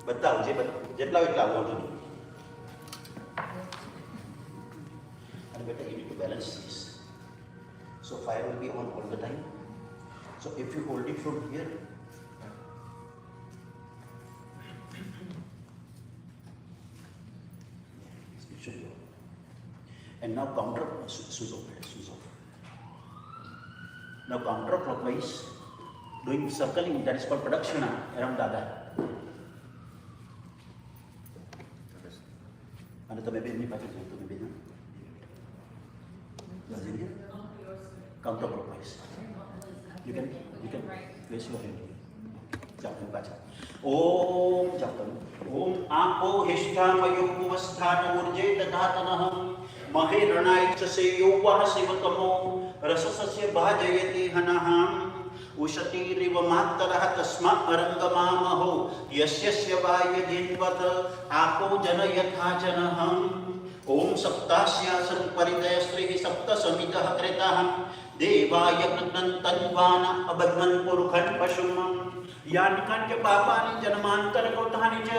बताओ जे જેટલા એટલા આવડતું નહીં and better you need to balance this. So fire will be on all the time. So if you hold it from here, it should go. And now counter switch off. Now counterclockwise, doing circling, that is called pradakshina around Dada. અને તમે બેનની પાસે જજો તમે બેન counterclockwise. You can place your hand. જાઓ પાછા ઓમ Japan ઓમ આપો હિષ્ઠામયો ઉપસ્થાન ઉર્જે દધાતનઃ મહેરણાય સેયો વહ શિવતમો રસસસ્ય ભાજયતિ હનઃ उशतीरिव मातरः तस्मा अरंगमामहो यस्यस्य वायजिन्वत आपो जनयथा जनः ओम सप्तास्यासन परिदय श्री सप्त समितः कृतः देवाय कृतन्तन्वान अबध्मन् पुरुखन् पशुम् यानि कान्य पापानि जन्मान्तरकृतानि च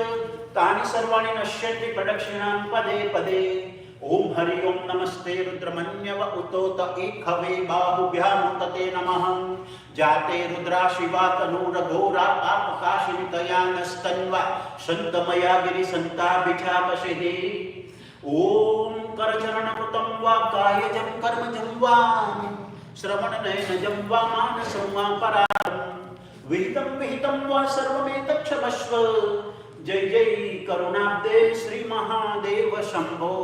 तानि सर्वाणि नश्यन्ति प्रदक्षिणां पदे पदे ओम हरि ओम नमस्ते रुद्रमन्यव उतोत एकवे बाहुभ्यामुतते नमः जाते रुद्रा शिवा तनूरघोरा पापकाशिनितयानस्तन्वा शन्तमया गिरिसन्ताभिचापशिः ओम करचरणकृतं वा कायजं कर्मजं वा श्रवणनयनजं वा मानसं वा परारं विहितं वा सर्वमेतत्क्षमस्व जय जय करुणाब्दे श्री महादेव शंभो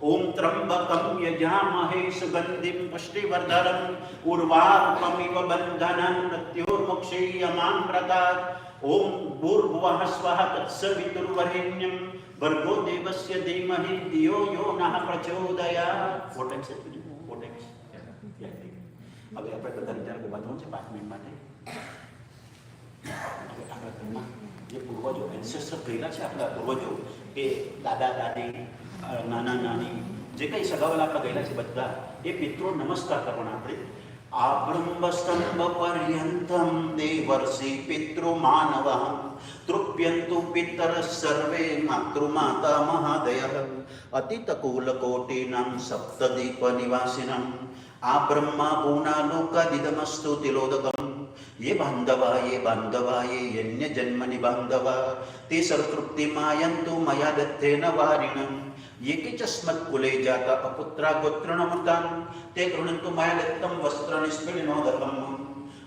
ओम त्र्यंबकं यजामहे सुगंधिं पुष्टिवर्धनम् उर्वारुकमिव बन्धनं मृत्योर्मुक्षीयमामृतात् ओम भूर्भुवः स्वः तत्सवितुर्वरेण्यं भर्गो देवस्य धीमहि धियो यो नः प्रचोदयात्. હવે આપણે બધા વિચાર કરવાનું છે 5 મિનિટ માટે. આપણા ઘરમાં જે પૂર્વજો એન્સેસ્ટર ગયેલા છે આપણા પૂર્વજો કે દાદા દાદી નાના નાની જે કંઈ સગાવાલા આપણા ગયેલા છે બધા એ પિતૃ નમસ્કાર કરવાના આપણે. આબ્રહ્મ સ્તંભ પર્યંતમ દેવર્ષિ પિતૃ માનવઃ તૃપ્યંતુ પિતર સર્વે માતૃમાતા મહાદયઃ અતિત કુલ કોટિનાં સપ્તદીપ નિવાસિનાં આ બ્રહ્મા પૂર્ણાલોકાદિદમસ્તુ તિલોદકમ ये बांधवा ये यन्य जन्मनि बांधवा ते सर्वतृप्ति मायन्तु मया दत्तेन वारिणं ये किचस्मत् कुले जाता अपुत्रा गोत्रणमृतान् ते गृह्णन्तु मया दत्तं वस्त्रनिष्पीडनोदकम्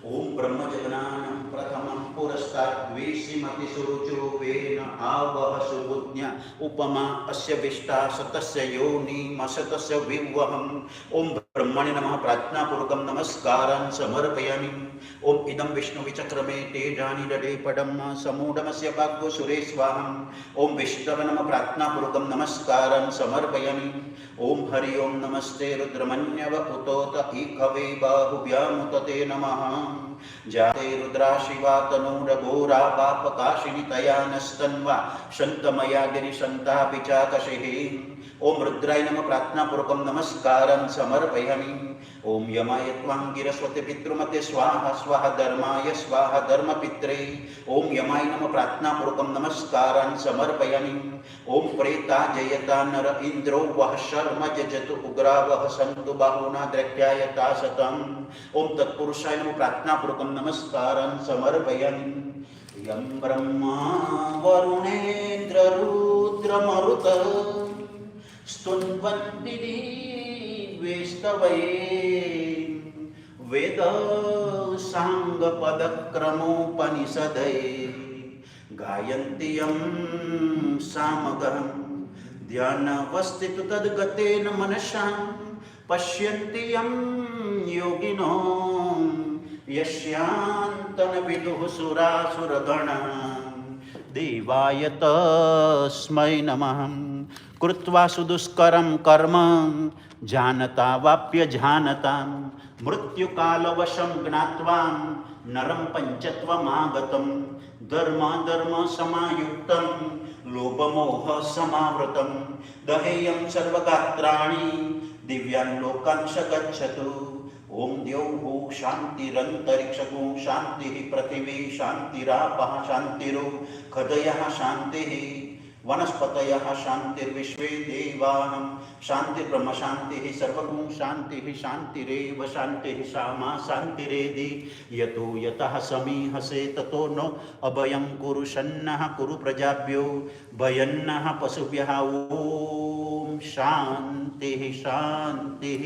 ओम ब्रह्मजगनानं प्रथमं पुरस्तात् द्वेषिमति सुरुचो वेन आवह सुबुद्ध्या उपमा अस्य विष्टा सतस्य योनिमसतस्य विवहम् ओम ब्रह्मणे नमः प्रार्थनापूर्वकं नमस्कारान् समर्पयामि. ओम इदं विष्णुविचक्रमे तेजानि ददे पदं समूढमस्य भाग्यो सुरेश्वाहम् ओम विष्णवे नमः प्रार्थनापूर्वकं नमस्कारान् समर्पयामि. ओम हरि ओम नमस्ते रुद्रमन्यव उतोत ईखवे बाहुभ्यामुतते नमः जाते रुद्रा शिवा तनूरघोरा पापकाशिनी तया नस्तन्वा शन्तमया गिरिशन्ताभिचाकशिः ओम रुद्राय नमः प्रार्थनापूर्वकं नमस्कारं समर्पयामि। ओम यमाय त्वां गिरस्वते पितृमते स्वाहा स्वाहा धर्माय स्वाहा धर्मपित्रे। ओम यमाय नमः प्रार्थनापूर्वकं नमस्कारं समर्पयामि। ओम प्रेता जयता नर इंद्रो वह शर्म जजतु उग्रा वह सन्तु बाहुना द्रक्ष्यायता शतम्। ओम तत्पुरुषाय नमः प्रार्थनापूर्वकं नमस्कारं समर्पयामि। यं ब्रह्मा वरुणेन्द्र रुद्रमरुत स्तुन्वन्ति दिव्यैस्तवै वेद साङ्गपदक्रमोपनिषदै गायन्ति यं सामगं ध्यानवस्थितु तद्गतेन मनसा पश्यन्ति यं योगिनो यस्यान्तन विदुः सुरासुरगणा देवाय तस्मै नमः। कृत्वा सुदुष्करं कर्म जानता वाप्य जानता मृत्युकालवशं ज्ञात्वा नरं पञ्चत्वमागतं धर्म धर्म समायुक्तं लोभमोह समावृतं दहेयं सर्वगात्राणि दिव्यान् लोकान् स गच्छतु। ओम द्यौः शान्तिरन्तरिक्षगो शान्तिः पृथिवी शान्तिरापः शान्तिरो खदयः शान्तिः वनस्पतयः शान्तिर्विश्वे देवाः शान्तिर्ब्रह्म शान्तिः सर्वगुण शान्तिः शान्तिरेव शान्तिः सामा शान्तिरेधि यतो यतः समीहसे ततो नो अभयं कुरु सन्नः कुरु प्रजाभ्यो भयन्नः पशुभ्यः। ओम शान्तिः शान्तिः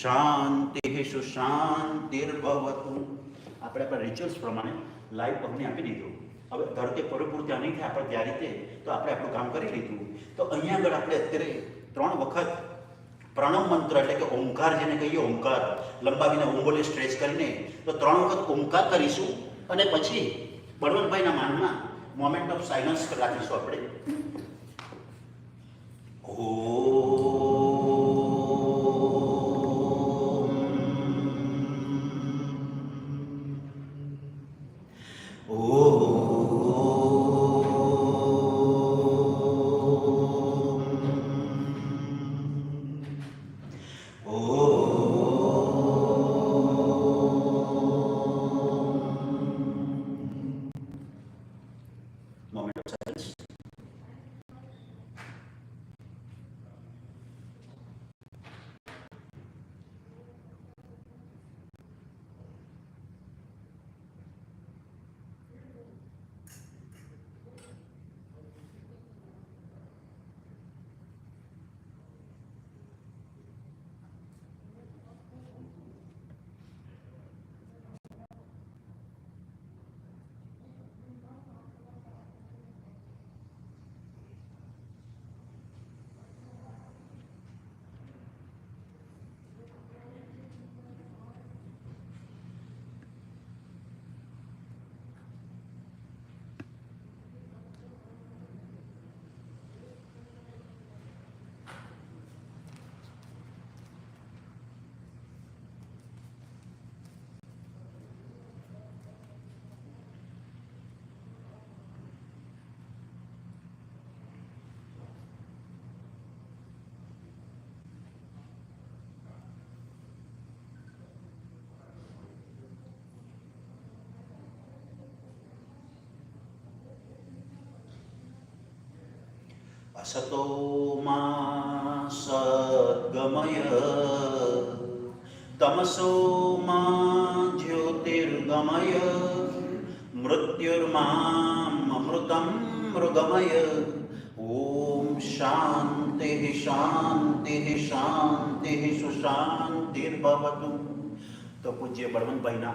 शान्तिः सुशान्तिर्भवतु। આપણે આપણા રિચ્યુઅલ્સ પ્રમાણે લાઈવ પગને આપી દીધું। હવે ધારો કે પૂરેપૂરું ત્યાં નહીં થાય આપણે ત્યાં રીતે તો આપણે આપણું કામ કરી લીધું। તો અહીંયા આગળ આપણે અત્યારે 3 વખત પ્રણવ મંત્ર એટલે કે ઓમકાર જેને કહીએ ઓમકાર લંબાવીને ઓંગોલે સ્ટ્રેચ કરીને તો 3 વખત ઓમકાર કરીશું અને પછી બળવંતભાઈના માનમાં મોમેન્ટ ઓફ સાયલન્સ રાખીશું આપણે। असतो मा सद्गमय तमसो मा ज्योतिर्गमय मृत्युर्मामृतं मृगमय। ओम शांतिः शांतिः शांतिः सुशांतिर्भवतु। तो पूज्य बळवंतभाईना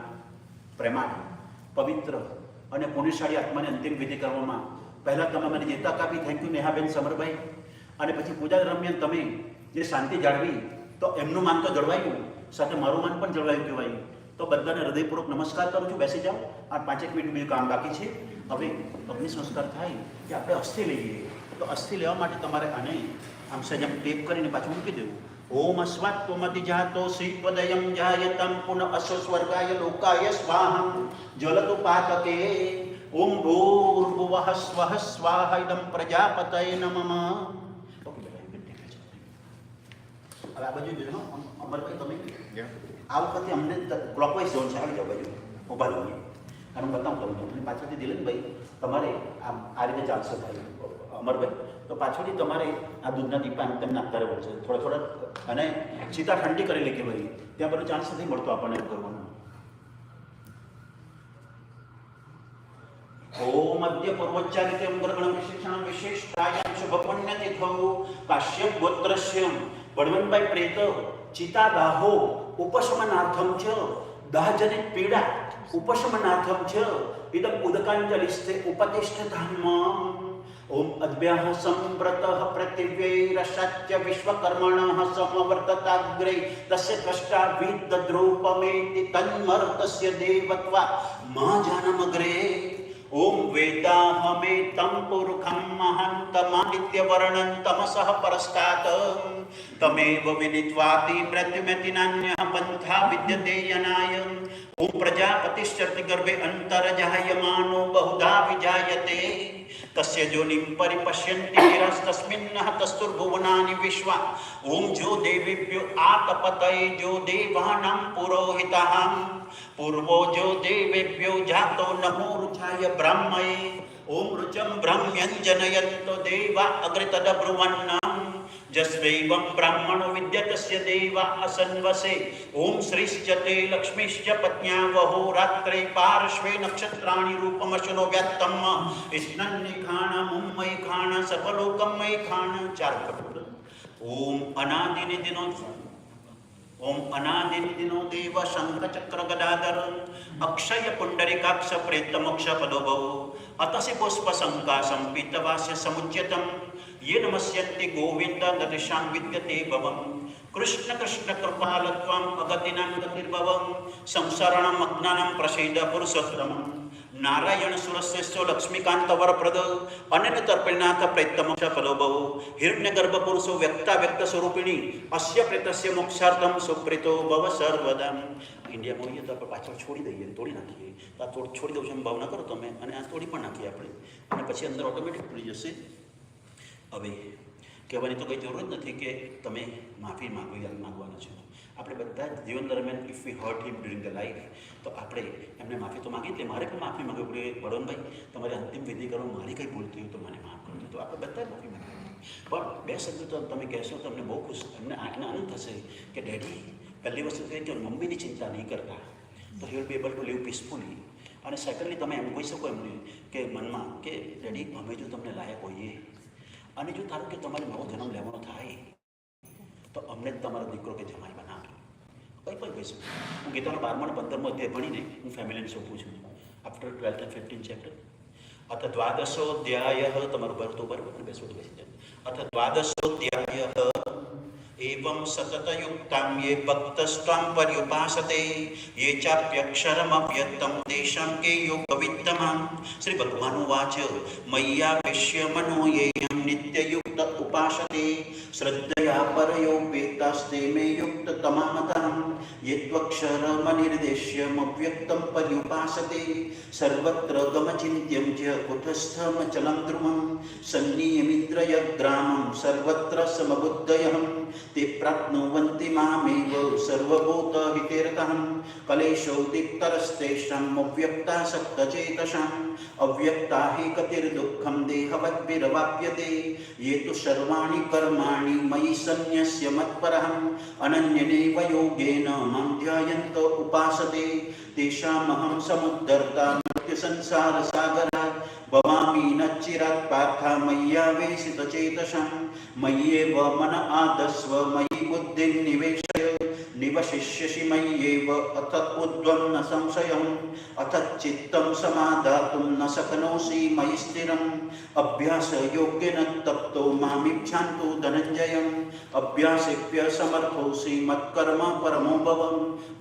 प्रेमाळ पवित्र અને પુણ્યશાળી આત્માને અંતિમ વિધિ કરવામાં પહેલાં તમે મને જે તક આપી, થેન્ક યુ નેહાબેન સમરભાઈ। અને પછી પૂજા દરમિયાન તમે જે શાંતિ જાળવી તો એમનું માન તો જળવાયું, સાથે મારું માન પણ જળવાયું કહેવાય। તો બધાને હૃદયપૂર્વક નમસ્કાર કરું છું। બેસી જાઓ, આ 5 મિનિટ બીજું કામ બાકી છે। હવે અગ્નિ સંસ્કાર થાય કે આપણે અસ્થિ લઈએ, તો અસ્થિ લેવા માટે તમારે આને આમ સજમ ટેપ કરીને પાછું મૂકી દેવું। ओम अस्वात्वमति जातो श्रीपदयं जायतं पुनः अश्व स्वर्गाय लोकाय स्वाहा जलतु पातके। ओम भूर्भुवः स्वः स्वाहा इदं प्रजापतये नमः। ओके बेटा, यू कैन टेक इट। હવે આ બાજુ જોજો અમરભાઈ તમે આ વખતે અમને ક્લોકવાઇઝ ઝોન છે, આવી જાઓ બાજુ ઊભા રહીએ. કારણ હું બતાવું તમને અને પાછળથી દિલનભાઈ તમારે આ રીતે ચાલશે ભાઈ અમરભાઈ. તો પાછળથી તમારે આ દૂધના દીપા તમને આપતા રહેવું છે થોડા અને સીતા ઠંડી કરી લે કે ભાઈ ત્યાં બધું ચાન્સ નથી મળતો આપણને કરવાનું. ઓમ અદ્ય પૂર્વોચ્ચારિતે અંગરગણ વિશેષણ વિશેષતાયામ શુભપુણ્યતિથૌ કાશ્યપ ગોત્રસ્ય બળવંતભાઈ પ્રેત ચિતાદાહો ઉપશમનાર્થમ ચ દાહજનિત પીડા ઉપશમનાર્થમ ચ ઇદમ ઉદકાંજલિસ્તે ઉપતિષ્ઠધામ. ઓમ અદ્ભ્યઃ સંવ્રતઃ પૃથિવ્યૈરસત્ય વિશ્વકર્મણઃ સમવર્તતાગ્રે તસ્ય ત્વષ્ટા વિદ્દ્રૂપમેતિ તન્મર્તસ્ય દેવત્વા મહાજાનમગ્રે. ઓમ વેદાહમેतं પુરુષં મહાन्तમાदित्यवर्णं તમસઃ પરસ્તાત તમેવ વિદિત્વાતિ પ્રત્યુમેતિ નાન્યઃ પંથા વિદ્યતે યનાય. ઓમ પ્રજાપતિશ્ચરતિ ગર્ભે અંતરજાયમાનો બહુધા વિજાયતે તસ્ય જોનિં પરિપશ્યન્તિ गिरस्तस्मिन्नः तस्तुर्भुवनानि विश्वा. ओम जो देवेभ्यो आतपतये जो देवानां पुरोहितः पूर्वो जो देवेभ्यो जातो नमो रुचाय ब्राह्मये. ओम रुचं ब्रह्म्यञ्जनयन्तो देवा अग्रितद ब्रुवन्नम् जस्वैवं ब्राह्मणो विद्यतस्य देवा असन्वसे. ओम श्रीश्च ते लक्ष्मीश्च पत्न्या वहो रात्रे पार्श्वे नक्षत्राणि रूपमशनो व्यात्तम स्नन्नि खाण मुम्मयि खाण सर्वलोकमयि खाण. चार कपूर. ओम अनादिनिदिनो ओम अनादिनिदिनो देव शंख चक्र गदाधर अक्षय पुंडरीकाक्ष प्रेत मोक्ष पदोभव अतसि पुष्प संकाशं पीतवास्य समुच्यतम् ये नमस्यन्ति गोविंद ददिशां विद्यते भवम्. कृष्ण कृष्ण कृपालत्वम् अगतिनां गतिर्भवम् संसरणम् अज्ञानं प्रसीद पुरुषोत्तमम्. नारायण सुरस्यस्यो लक्ष्मीकांत वरप्रद अनन्य तर्पणनाथ प्रेतमोक्ष पदोभव. हिरण्यगर्भ पुरुषो व्यक्ता व्यक्त स्वरूपिणी अस्य प्रेतस्य मोक्षार्थं सुप्रीतो भव सर्वदा. ઇન્ડિયામાં હોઈએ તો આપણે પાછળ છોડી દઈએ, તોડી નાખીએ. તો આ છોડી દઉં છું એમ ભાવ ન કરો તમે, અને આ તોડી પણ નાખીએ આપણે, અને પછી અંદર ઓટોમેટિક ખુલી જશે. હવે કહેવાની તો કંઈ જરૂર જ નથી કે તમે માફી માગવાના છો. આપણે બધા જીવન દરમિયાન if V hurt him during the life તો આપણે એમને માફી તો માગી, એટલે મારે પણ માફી માગવી પડે. બળવંતભાઈ તમારી અંતિમ વિધિ કરો, મારી કંઈ ભૂલ થયું તો મને માફ કરજો. તો આપણે બધા માફી માગીએ. પણ બે શબ્દ તો તમે કહેશો તો અમને બહુ ખુશ, અમને આનંદ થશે કે ડેડી પહેલી વસ્તુ તો એ કે મમ્મીની ચિંતા નહીં કરતા, તો he will be able to live peacefully. અને સેકન્ડલી તમે એમ કહી શકો એમને કે મનમાં કે ડેડી અમે જો તમને લાયક હોઈએ અને જો ધારો કે તમારે નવો જન્મ લેવાનો થાય તો અમને જ તમારો દીકરો કે જમાઈ બનાવો. કંઈ પણ કહી શકું. હું ગીતાનો 12મો અને 15મો અધ્યાય ભણીને હું ફેમિલીને સોંપું છું after 12th and 15th chapter. અથ દ્વાદશોધ્યાય તમારું ભરતો બરાબર બેસો તો બેસી જાય. અથ દ્વાદશોધ્યાય एवं सततयुक्तां ये भक्तस्त्वां पर्युपासते ये चाप्यक्षरमव्यक्तं तेषां के योगवित्तमां. श्री भगवानुवाच मय्यावेश्य मनो येऽहं नित्ययुक्त उपासते श्रद्धया परयोपेतास्ते मे युक्ततमामतां. ये त्वक्षरमनिर्देश्यमव्यक्तं पर्युपासते सर्वत्र गमचिन्त्यं च कुटस्थमचलं ध्रुवं सन्नियमिन्द्रियग्रामं सर्वत्र समबुद्धयः ते प्राप्नुवन्ति मामेव सर्वभूतहितेरतः. कलेशोदिक्तरस्तेषाम् अव्यक्तासक्तचेतसाम् अव्यक्ता हि गतिर्दुःखं देहवद्भिरवाप्यते. ये तु सर्वाणि कर्माणि मयि सन्न्यस्य मत्परः अनन्येनैव योगेन मां ध्यायन्त उपासते तेषामहं समुद्धर्ता मृत्युसंसारसागरात् भवामि न चिरात् पार्था मय्यावेशितचेतसां. मय्येव मन आदस्व मयि बुद्धिं निवेशय निवशिष्यसि मय्येव अथ ऊर्ध्वं न संशयम् अथ चित्तं समाधातुं न शक्नोषि मयि स्थिरम्. अभ्यासयोग्येन तप्तो मामिच्छान्तु धनञ्जयम् अभ्यासेभ्य समर्थोऽसि मत्कर्म परमो भव.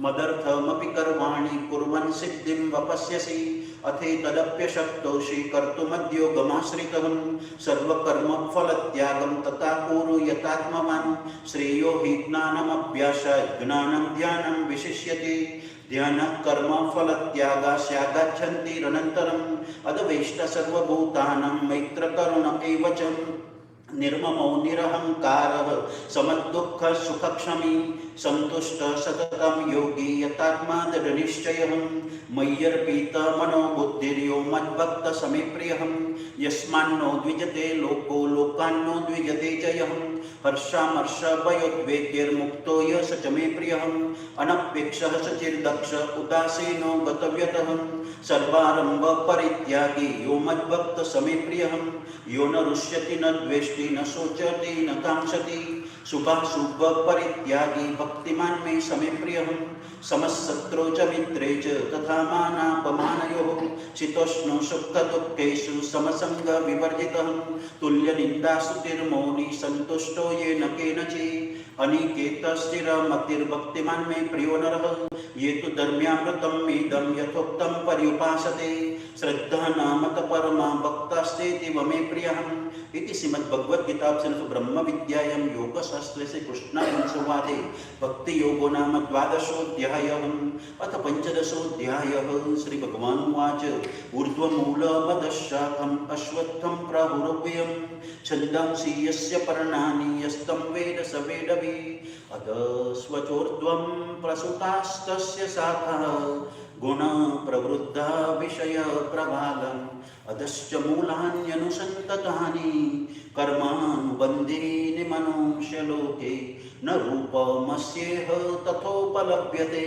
मदर्थमपि कर्माणि कुर्वन् सिद्धिं वपस्यसि अथेतदप्यशक्तोषि कर्तुमद्योगमाश्रितः. सर्वकर्मफलत्यागं तथा कुरु यथात्मवान्. श्रेयो हि ज्ञानमभ्यासात् ज्ञानं ध्यानं विशिष्यते. ध्यानकर्मफलत्यागास्यागच्छन्तिरनन्तरम् अद्वेष्ट सर्वभूतानां मैत्रकरुण एव च. निर्ममो निरहंकारः समदुःख सुखक्षमी संतुष्ट सततं योगी यतात्मा दृढनिश्चयः मय्यर्पित मनोबुद्धिर्यो मद्भक्त समे प्रियः यस्मान्नो द्विजते लोको लोकान्नो द्विजते च यः हर्षामर्षभयोद्वेगैर्मुक्तो य स च मे प्रियः अनपेक्षः सचिर्दक्ष उदासीनो गतव्यतः सर्वारंभ परित्यागी यो मद्भक्त समे प्रियः यो न रुष्यति न द्वेष्टि न शोचति न कांक्षति शुभाशुभ परित्यागी भक्तिमान मे समे प्रियः समशत्रौ च मित्रे च तथा मानापमानयोः शीतोष्णो सुखदुःखेषु समसंग विवर्जितः तुल्यनिन्दास्तुतिर्मौनी सन्तुष्टो येन केनचित् अनिकेत स्थिरमतिर्भक्तिमान मे प्रियो नरः ये तु धर्म्यामृतम् इदं यथोक्तं पर्युपासते श्रद्धा नामत परमा भक्तास्तेति मे प्रियः इति श्रीमद्भगवद्गीतायां ब्रह्मविद्यायां योगशास्त्रे श्रीकृष्णार्जुनसंवादे भक्तियोगो नाम 12. अथ 15. श्रीभगवानुवाच ऊर्ध्वमूलमधःशाखम् अश्वत्थं प्राहुरव्ययम् छन्दांसि यस्य पर्णानि यस्तं वेद स वेदवित् अधस्वचोर्ध्वं प्रसुतास्तस्य शाखाः गुणप्रवृद्धा विषयप्रभागम् अधश्च मूलान्यनुसन्ततानि कर्मानुबन्धीनि मनुष्यलोके न रूपमस्येह तथोपलभ्यते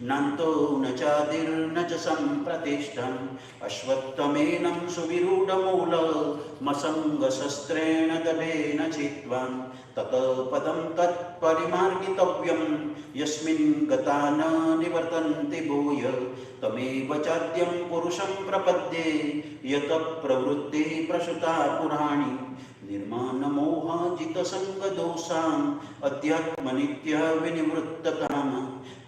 नान्तो न चादिर्न च सम्प्रतिष्ठम् अश्वत्थमेनं सुविरूढमूलमसङ्गशस्त्रेण दढेन छित्त्वा ततः पदं तत्परिमार्गितव्यं यस्मिन् गता न निवर्तन्ते भूय तमेव चाद्यं पुरुषं प्रपद्ये यतः प्रवृत्तिः प्रसुता पुराणी निर्माणमोहजितसङ्गदोषाम् अध्यात्मनित्या विनिवृत्तकाम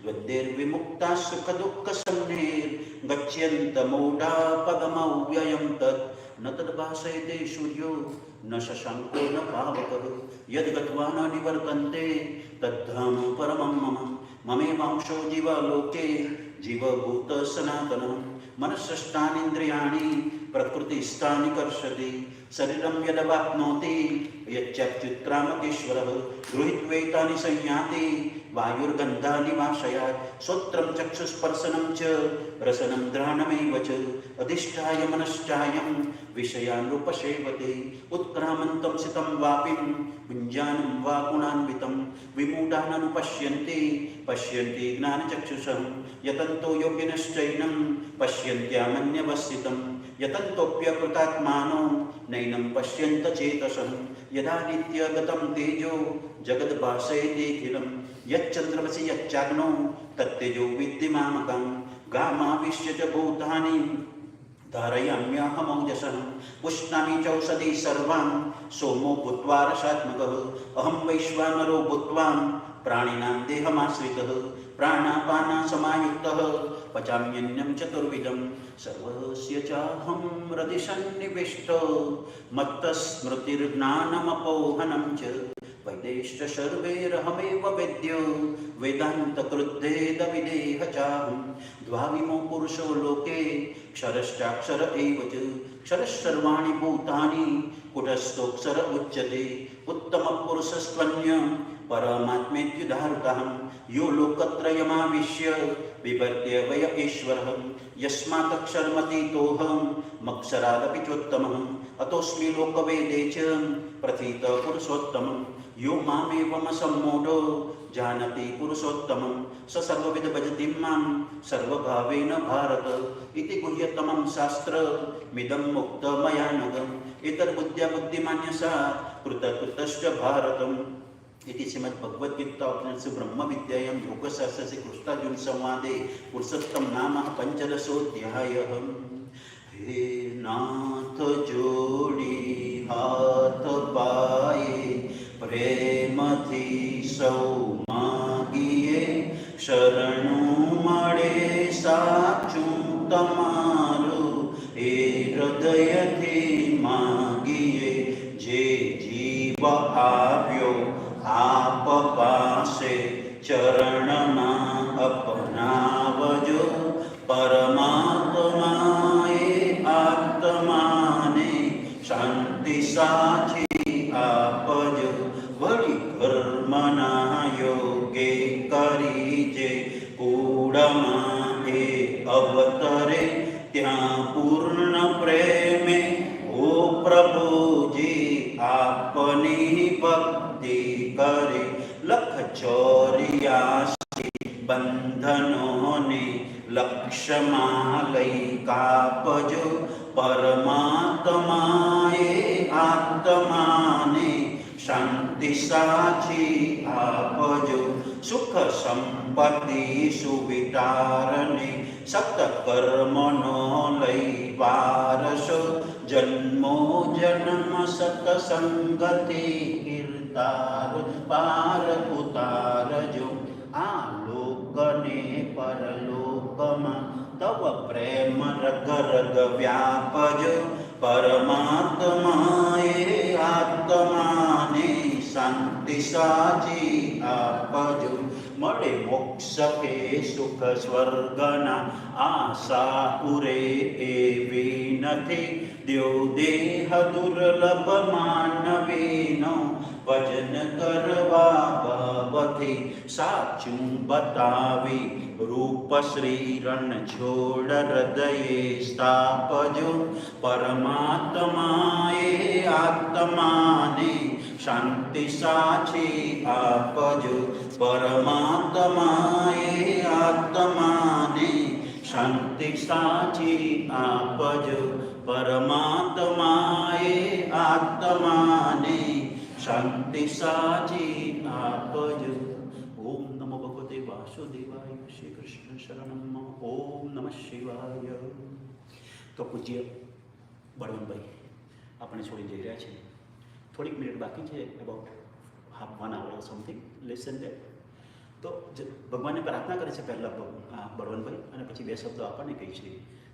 द्वन्द्वैर्विमुक्ता सुखदुःखसंज्ञैर्गच्छन्तमूढा पदमव्ययं तत् न तद्भासयते सूर्यो न शशाङ्को न पावकः यद्गत्वा न निवर्तन्ते तद्धाम परमं मम ममेवांशो जीवलोके जीवभूत सनातनः मनःषष्ठानीन्द्रियाणि प्रकृतिस्थानि कर्षति शरीरं यदवाप्नोति यच्चक्षुक्रामतीश्वरः गृहीत्वैतानि संयाति वायुर्गन्धानि वाशयात् श्रोत्रं चक्षुस्पर्शनं च रसनं घ्राणमेव च अधिष्ठाय मनश्चायं विषयानुपसेवते उत्क्रामन्तं सितं वापिं पुञ्जानं वा गुणान्वितं विमूढाननुपश्यन्ति पश्यन्ति ज्ञानचक्षुषं यतन्तो योगिनश्चैनं पश्यन्त्यामन्यवस्थितं यतन्तोऽप्यकृतात्मानो नैनं पश्यन्त चेतसं यदा नित्यगतं तेजो जगद्भासयतेऽखिलं यच्चन्द्रमसि यच्चाग्नौ तत्तेजो विद्धिमामकं गामाविश्य च भूतानि धारयाम्यहमौजसः पुष्णामि चौषधी सर्वां सोमो भूत्वा रसात्मकः अहं वैश्वानरो भूत्वा प्राणिनां देहमाश्रितः प्राणापानसमायुक्तः पचाम्यन्नं चतुर्विधं सर्वस्य चाहं हृदि सन्निविष्टो मत्तस्मृतिर्ज्ञानमपोहनं च वैदेश्च सर्वैरहमेव वेद्यो वेदान्तकृद्भेदविदेह चाहं द्वाविमो पुरुषो लोके क्षरश्चाक्षर एव च क्षरः सर्वाणि भूतानि कुटस्थोऽक्षर उच्यते उत्तमपुरुषस्त्वन्य परमात्मेत्युदाहृतः यो लोकत्रयमाविश्य विवर्त्य वय ईश्वरः यस्मादक्षरमतीतोऽहं मक्षरादपि चोत्तमः अतोऽस्मि लोकवेदे च प्रथितः पुरुषोत्तमः यो मामेवमसम्मूढो जानति पुरुषोत्तमं स सर्वविद भजति मां सर्वभावेन भारत इति गुह्यतमं शास्त्रमिदं मुक्तं मया नघम् एतद्बुद्ध्या बुद्धिमान्यसा कृतकृतश्च भारतम् इति श्रीमद्भगवद्गीतायां ब्रह्मविद्यायां योगशास्त्रे श्रीकृष्णार्जुनसंवादे पुरुषोत्तम नाम 15. हे नाथ जोड़ी हाथ पाए प्रेमथी सौ मागीए शरणु मळे साचुं तमारू ए हृदयथी मागीए जे जीव आव्यो आप पासे चरणमा अपनावजो परमात्माए आत्माने शांति साची आ કુળમાં એ અવતરે ત્યાં પૂર્ણ પ્રેમે ઓ પ્રભુજી આપની ભક્તિ કરે 184 બંધનોને લક્ષ્યમાં લઈ કાપજો પરમાત્માએ આત્માને શાંતિ સાચી આપજો સુખ સંપત્તિ સુવિચારને સત્કર્મનો લઈ વારસો જન્મો જન્મ સત્સંગતિ કીર્તાર પાર ઉતારજો આ લોકને પરલોકમાં તવ પ્રેમ રગ રગ વ્યાપજો પરમાત્માએ આત્માને શાંતિ સાચી આપજો મળે મોક્ષ કે સુખ સ્વર્ગના આશા પૂરે એવી નથી દેવ દેહ દુર્લભ માનવીનો ભજન કરવા બાબથી સાચું બતાવી રૂપ શ્રી રણ છોડ હૃદયે સ્થાપજો પરમાત્માએ આત્માને શાંતિ સાચી આપજો પરમાત્માએ આત્માને શાંતિ સાચી આપજો પરમાત્માએ આત્માને શાંતિ સાચી આપજો ઓમ નમો ભગવતે વાસુદેવાય શ્રી કૃષ્ણ શરણમ ઓમ નમઃ શિવાય તો પૂજ્ય બળવંતભાઈ આપણે છોડી જઈ રહ્યા છે થોડીક મિનિટ બાકી છે about half 1 hour something lesson day તો ભગવાનને પ્રાર્થના કરે છે પહેલાં બળવંતભાઈ અને પછી 2 શબ્દો આપણને કહી છે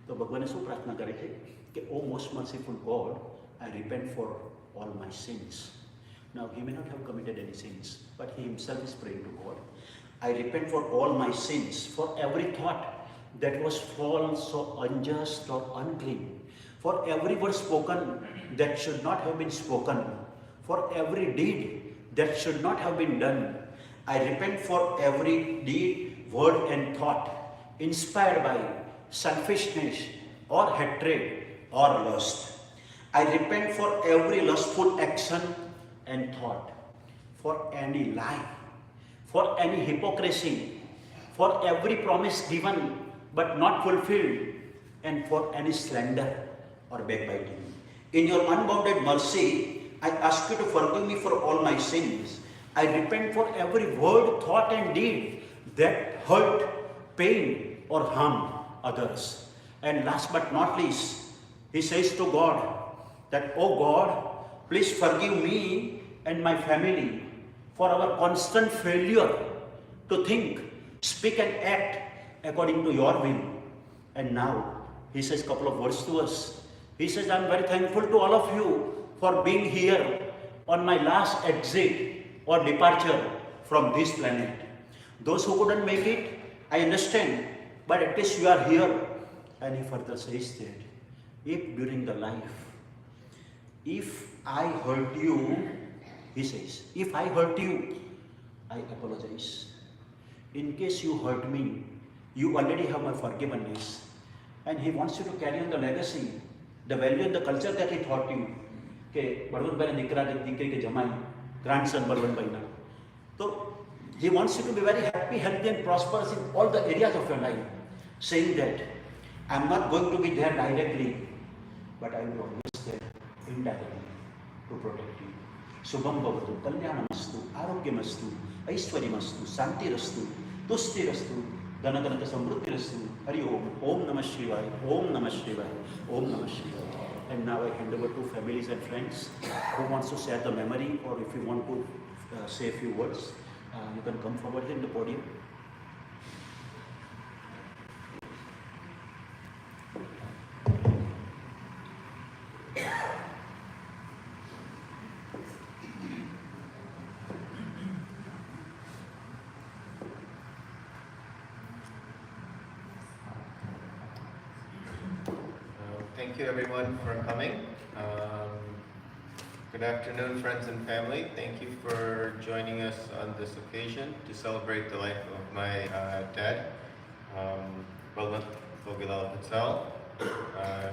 તો ભગવાનને શું પ્રાર્થના કરે છે કે O most merciful God I repent for all my sins Now, he may not have committed any sins, but he himself is praying to God. I repent for all my sins, for every thought that was false or unjust or unclean, for every word spoken that should not have been spoken, for every deed that should not have been done. I repent for every deed, word and thought inspired by selfishness or hatred or lust. I repent for every lustful action and thought, for any lie, for any hypocrisy, for every promise given but not fulfilled, and for any slander or backbiting. In your unbounded mercy, I ask you to forgive me for all my sins. I repent for every word, thought and deed that hurt, pain or harmed others. And last but not least, he says to God that, "Oh God, please forgive me and my family for our constant failure to think, speak and act according to your will." And now he says a couple of words to us. He says, "I'm very thankful to all of you for being here on my last exit or departure from this planet. Those who couldn't make it, I understand, but at least you are here." And he further says that if during the life, if I hurt you, he says, if I hurt you, I apologize. In case you hurt me, you already have my forgiveness. And he wants you to carry on the legacy, the value and the culture that he taught you. કે બળવંતભાઈને દીકરી કે જમાઈ ગ્રાન્ડસન બળવંતભાઈના તો he wants you to be very happy, healthy and prosperous in all the areas of your life, saying that I'm not going to be there directly, but I will always there indirectly to protect you. Shubham भवतु, कल्याणमस्तु, आरोग्यमस्तु, ऐश्वर्यमस्तु, शांतिरस्तु, तुष्टिरस्तु, धनकनक समृद्धिरस्तु. हरि ओम. ओम नमः शिवाय. ओम नमः शिवाय. ओम नमः शिवाय. And now I hand over to families and friends who wants to share the memory, or if you want to say a few words, you can come forward in the podium. Thank you everyone for coming. Good afternoon, friends and family. Thank you for joining us on this occasion to celebrate the life of my dad. Balvant Patel.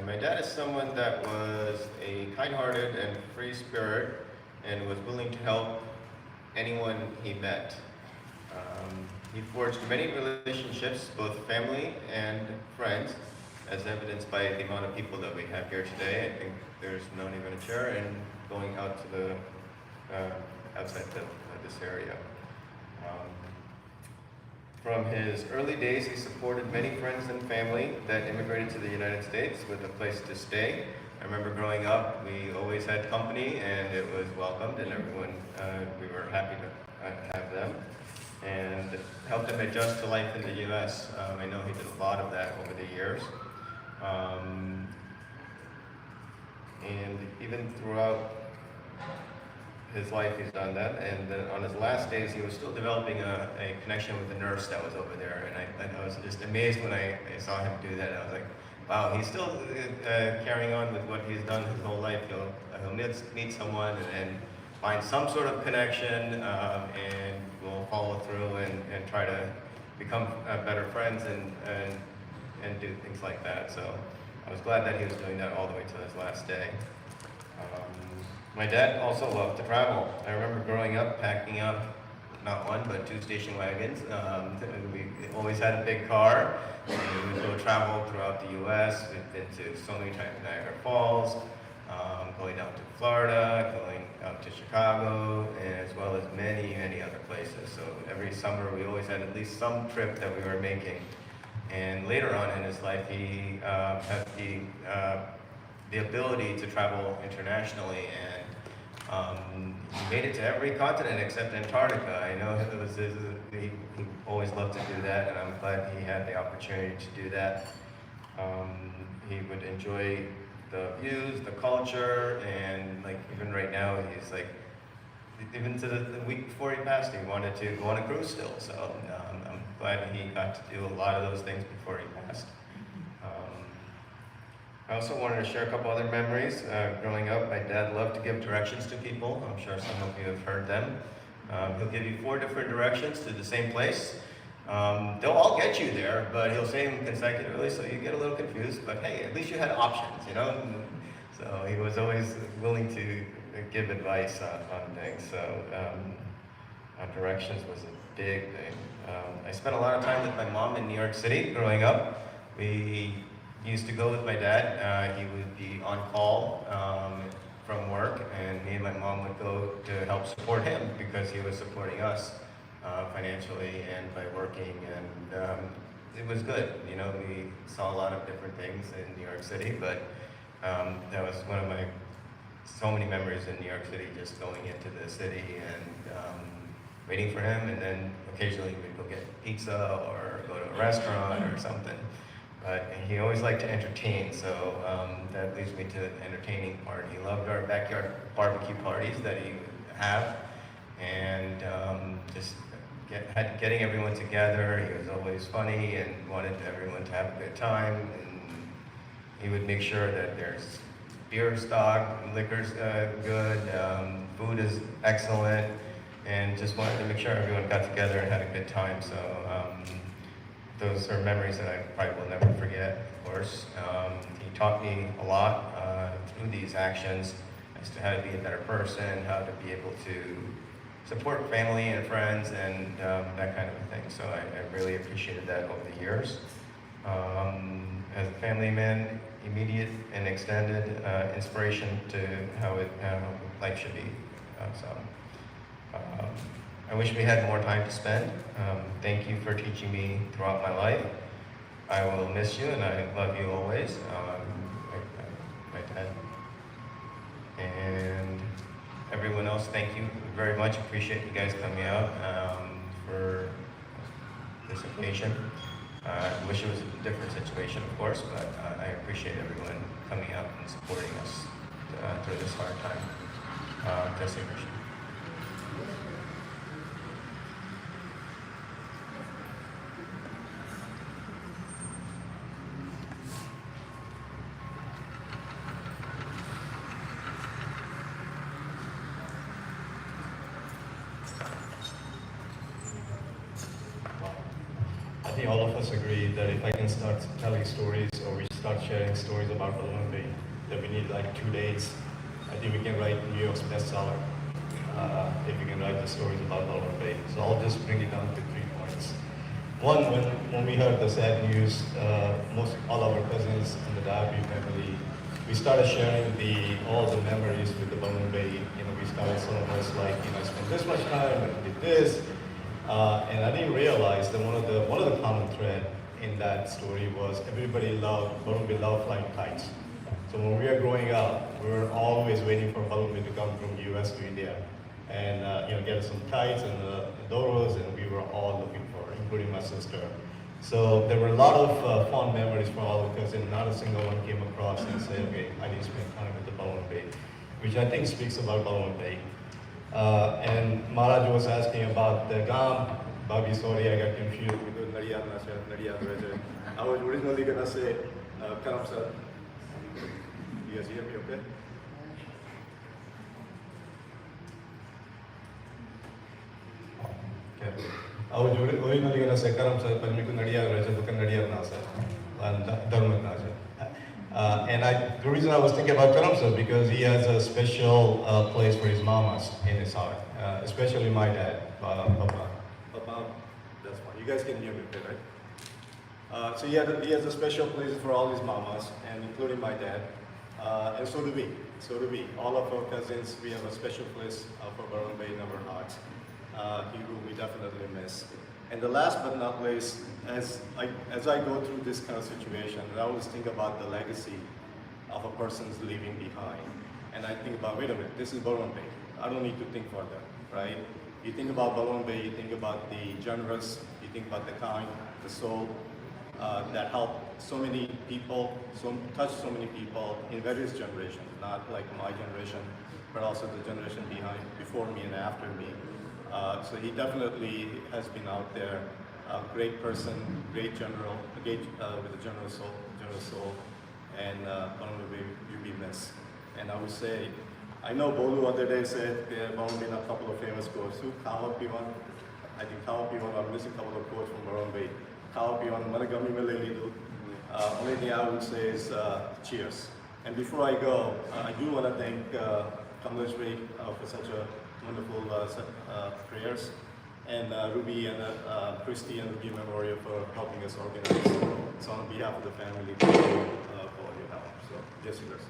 My dad is someone that was a kind-hearted and free spirit and was willing to help anyone he met. He forged many relationships, both family and friends, as evidenced by the amount of people that we have here today. I think there's not even a chair and going out to the outside this area. From his early days, he supported many friends and family that immigrated to the United States with a place to stay. I remember growing up, we always had company and it was welcomed, and everyone, we were happy to have them, and helped him adjust to life in the U.S. I know he did a lot of that over the years. And even throughout his life, he's done that. And then on his last days, he was still developing a connection with the nurse that was over there. And I was just amazed when I saw him do that. I was like, wow, he's still carrying on with what he's done his whole life. He'll meet someone and find some sort of connection, and will follow through and try to become better friends and do things like that. So I was glad that he was doing that all the way to his last day. My dad also loved to travel. I remember growing up packing up not one but 2 station wagons. We always had a big car. We would go travel throughout the U.S. We've been to so many times Niagara Falls, going down to Florida, going out to Chicago, and as well as many, many other places. So every summer we always had at least some trip that we were making. And later on in his life, he had the ability to travel internationally, and he made it to every continent except Antarctica. I know it was he always loved to do that, and I'm glad he had the opportunity to do that. He would enjoy the views, the culture, and like even right now, he's like, even to the week before he passed, he wanted to go on a cruise still. So I'm glad he got to do a lot of those things before he passed. I also wanted to share a couple other memories. Growing up, my dad loved to give directions to people. I'm sure some of you have heard them. He'll give you 4 different directions to the same place. They'll all get you there, but he'll say them consecutively, so you get a little confused. But hey, at least you had options, you know? So he was always willing to give advice on things. So directions was a big thing. I spent a lot of time with my mom in New York City growing up. We used to go with my dad. He would be on call from work, and me and my mom would go to help support him because he was supporting us financially and by working, and it was good. You know, we saw a lot of different things in New York City, but that was one of my so many memories in New York City, just going into the city and waiting for him, and then occasionally we'd go get pizza or go to a restaurant or something. But he always liked to entertain, so that leads me to the entertaining part. He loved our backyard barbecue parties that he would have, and just getting everyone together. He was always funny and wanted everyone to have a good time, and he would make sure that there's beer stock, liquor's good, food is excellent, and just wanted to make sure everyone got together and had a good time. So those are memories that I probably will never forget, of course. He taught me a lot through these actions as to how to be a better person, how to be able to support family and friends, and that kind of a thing. So I really appreciated that over the years. As a family man, immediate and extended inspiration to how life should be. I wish we had more time to spend. Thank you for teaching me throughout my life. I will miss you, and I love you always, my dad. And everyone else, thank you very much. Appreciate you guys coming out for this occasion. I wish it was a different situation, of course, but I appreciate everyone coming out and supporting us through this hard time. Jai Shri Krishna. I think all of us agree that if I can start telling stories or we start sharing stories about Balvant, that we need like 2 days. I think we can write New York's bestseller if we can write the stories about Balvant. So I'll just bring it down to 3 points. One, when we heard the sad news, all our cousins in the Darby family, we started sharing all the memories with the Balvant. We started, some of us like, I spent this much time and did this. And I didn't realize that one of the common thread in that story was everybody loved flying kites. So when we were growing up, we were always waiting for Balvant to come from the US to India and get us some kites and doros, and we were all looking for, including my sister. So there were a lot of fond memories for all of us, and not a single one came across and said, okay, I need to spend time with the Balvant, which I think speaks about Balvant. And Maharaj was asking about the Gam. Babi, sorry, I got confused because Nadiyad Raja. I was originally going to say Karam sir. You guys hear me okay? Okay. I was originally going to say Karam sir, but I couldn't Nadiyad Raja, because Nadiyad Nasa and Dharmat Naja. And the reason I was thinking about Karam sir because he has a special place for his mamas in his heart, especially my dad, Papa. That's fine. You guys can hear me, okay, right? So he has a special place for all his mamas, and including my dad, and so do we. So do we. All of our cousins, we have a special place for Balvant in our hearts. He who we definitely miss. And the last but not least, as I go through this kind of situation, I always think about the legacy of a person's leaving behind. And I think about, wait a minute, this is Balvant. I don't need to think further, right? You think about Balvant, you think about the generous, you think about the kind, the soul that helped so many people, touched so many people in various generations, not like my generation, but also the generation before me and after me. So he definitely has been out there, a great person, great general, with a generous soul, and you'll be missed. And I would say, I know Bolu other day said there have only been a couple of famous quotes. I think Kawapiwan, I'm missing a couple of quotes from Baron. Kawapiwan, Managami Malelidu. Only thing I would say is cheers. And before I go, I do want to thank Kamleshwari for such a wonderful prayers, and Ruby and Christy and Ruby Memorial for helping us organize. So on behalf of the family, thank you for all your help. So, yes, you guys.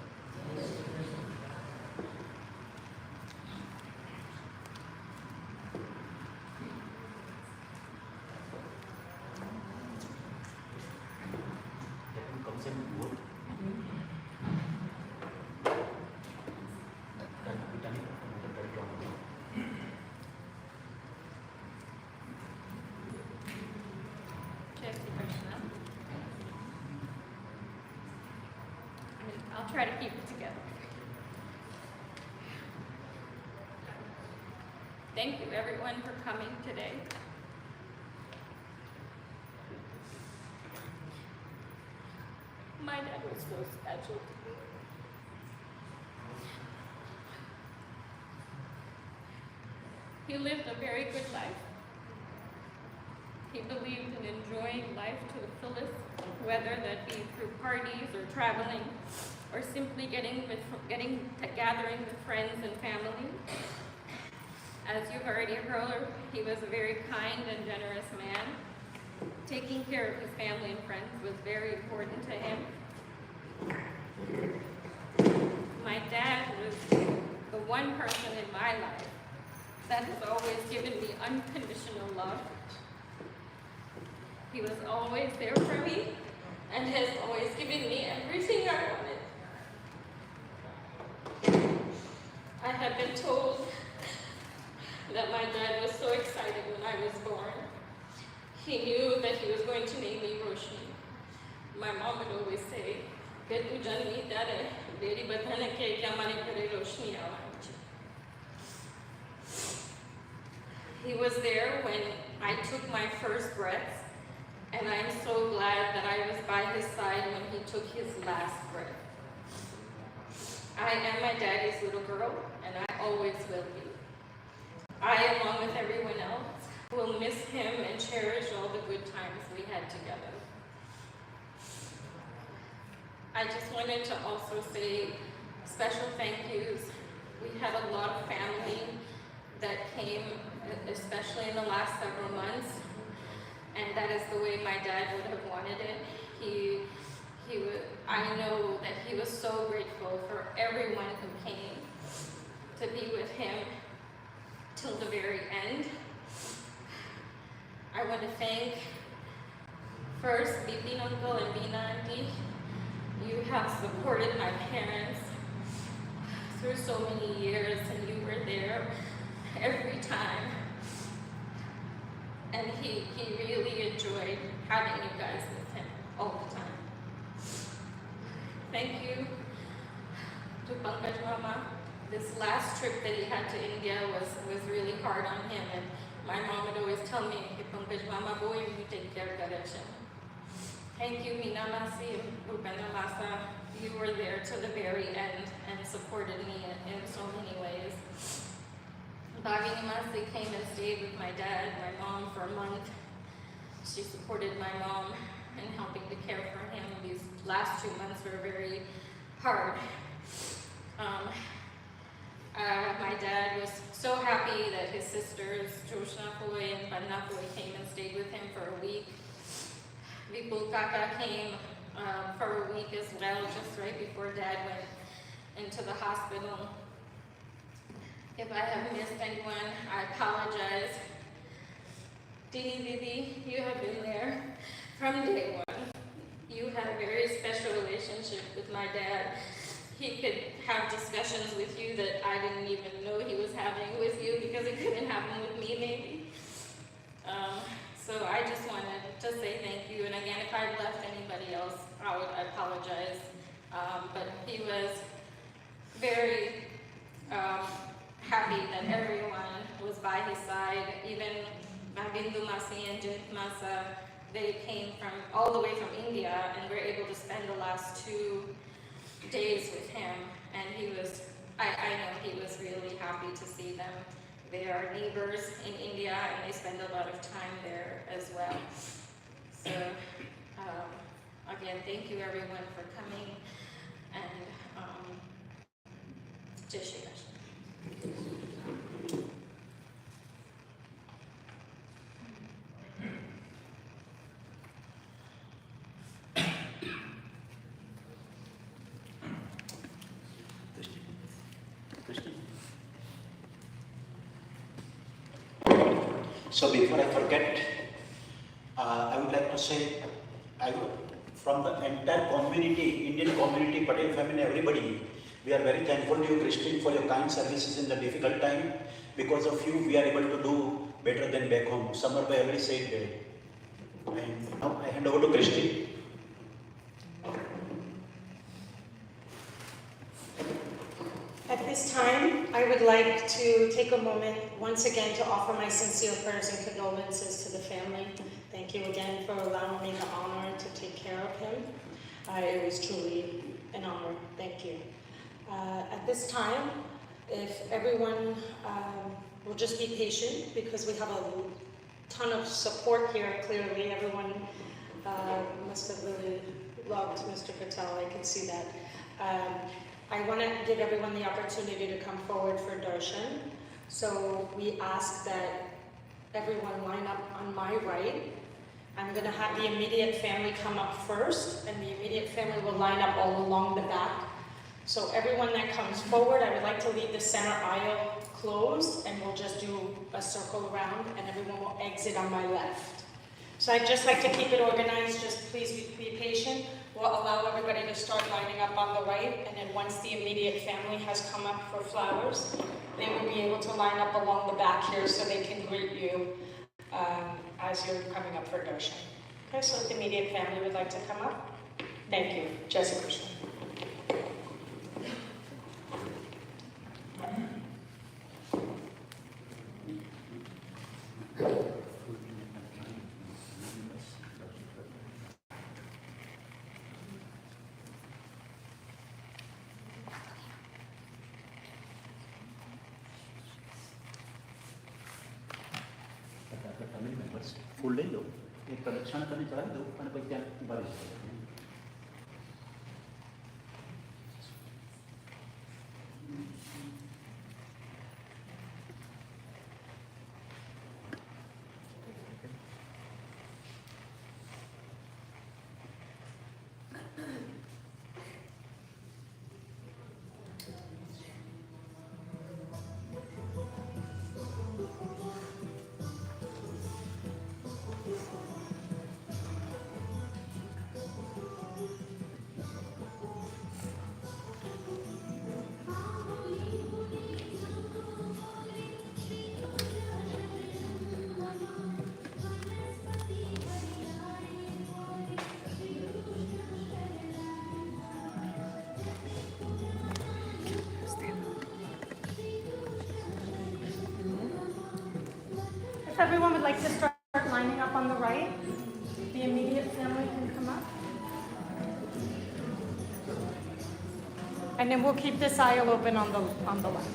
I'll try to keep it together. Thank you everyone for coming today. My dad was so special to me. He lived a very good life. He believed in enjoying life to the fullest, whether that be through parties or traveling, or simply gathering with friends and family. As you've already heard, he was a very kind and generous man. Taking care of his family and friends was very important to him. My dad was the one person in my life that has always given me unconditional love. He was always there for me and has always given me everything I wanted. I have been told that my dad was so excited when I was born. He knew that he was going to name me Roshni. My mom would always say, "Ke tu janmi tare, deri badhane ke kya mane kare Roshni aavani chahiye." He was there when I took my first breath, and I'm so glad that I was by his side when he took his last breath. I am my daddy's little girl, and I always will be. I, along with everyone else, will miss him and cherish all the good times we had together. I just wanted to also say special thank yous. We had a lot of family that came, especially in the last several months, and that is the way my dad would have wanted it. I know that he was so grateful for everyone who came to be with him till the very end. I want to thank first Bipin Uncle and Bina Auntie. You have supported my parents through so many years, and you were there every time. And he really enjoyed having you guys with him all the time. Thank you to Pankaj Mama. This last trip that he had to India was really hard on him, and my mom would always tell me, "Hey, Pankaj Mama, boy, you take care of Direction." Thank you, Meena Masi and Rupendra Masa. You were there to the very end and supported me in so many ways. Bhavini Masi came and stayed with my dad, my mom, for a month. She supported my mom in helping to care for him. These last 2 months were very hard. My dad was so happy that his sisters, Joshna Foy and Panna Foy, came and stayed with him for a week. Vipul Kaka came for a week as well, just right before Dad went into the hospital. If I have missed anyone, I apologize. Dini Didi, you have been there from day one. You had a very special relationship with my dad. He could have discussions with you that I didn't even know he was having with you because it couldn't happen with me, maybe. So I just wanted to say thank you. And again, if I've left anybody else out, I apologize. But he was very happy that everyone was by his side. Even Bindu Masi and Jit Masa, they came from all the way from India and were able to spend the last 2 days with him. And he was, I know he was really happy to see them. They are neighbors in India, and they spend a lot of time there as well. So, again, thank you everyone for coming, and Jai Shri Krishna. So before I forget, I would like to say, from the entire community, Indian community, Patel family, everybody, we are very thankful to you, Christine, for your kind services in the difficult time. Because of you, we are able to do better than back home. Samar bhai already said that. And now I hand over to Christine. At this time, I would like to take a moment once again to offer my sincere prayers and condolences to the family. Thank you again for allowing me the honor to take care of him. It was truly an honor. Thank you. At this time, if everyone will just be patient, because we have a ton of support here, clearly. Everyone must have really loved Mr. Patel, I can see that. I want to give everyone the opportunity to come forward for darshan. So we ask that everyone line up on my right. I'm going to have the immediate family come up first, and the immediate family will line up all along the back. So everyone that comes forward, I would like to leave the center aisle closed, and we'll just do a circle around, and everyone will exit on my left. So I'd just like to keep it organized. Just please be patient. We'll allow everybody to start lining up on the right, and then once the immediate family has come up for flowers, they will be able to line up along the back here so they can greet you as you're coming up for darshan. Okay, so if the immediate family would like to come up. Thank you. Jai Shri Krishna. ફૂલ લઈ લો, એક પ્રદક્ષિણા કરીને ચડાવી દો અને પછી ત્યાં ઊભા રહી શકો. If everyone would like to start lining up on the right, the immediate family can come up. And then we'll keep this aisle open on the left.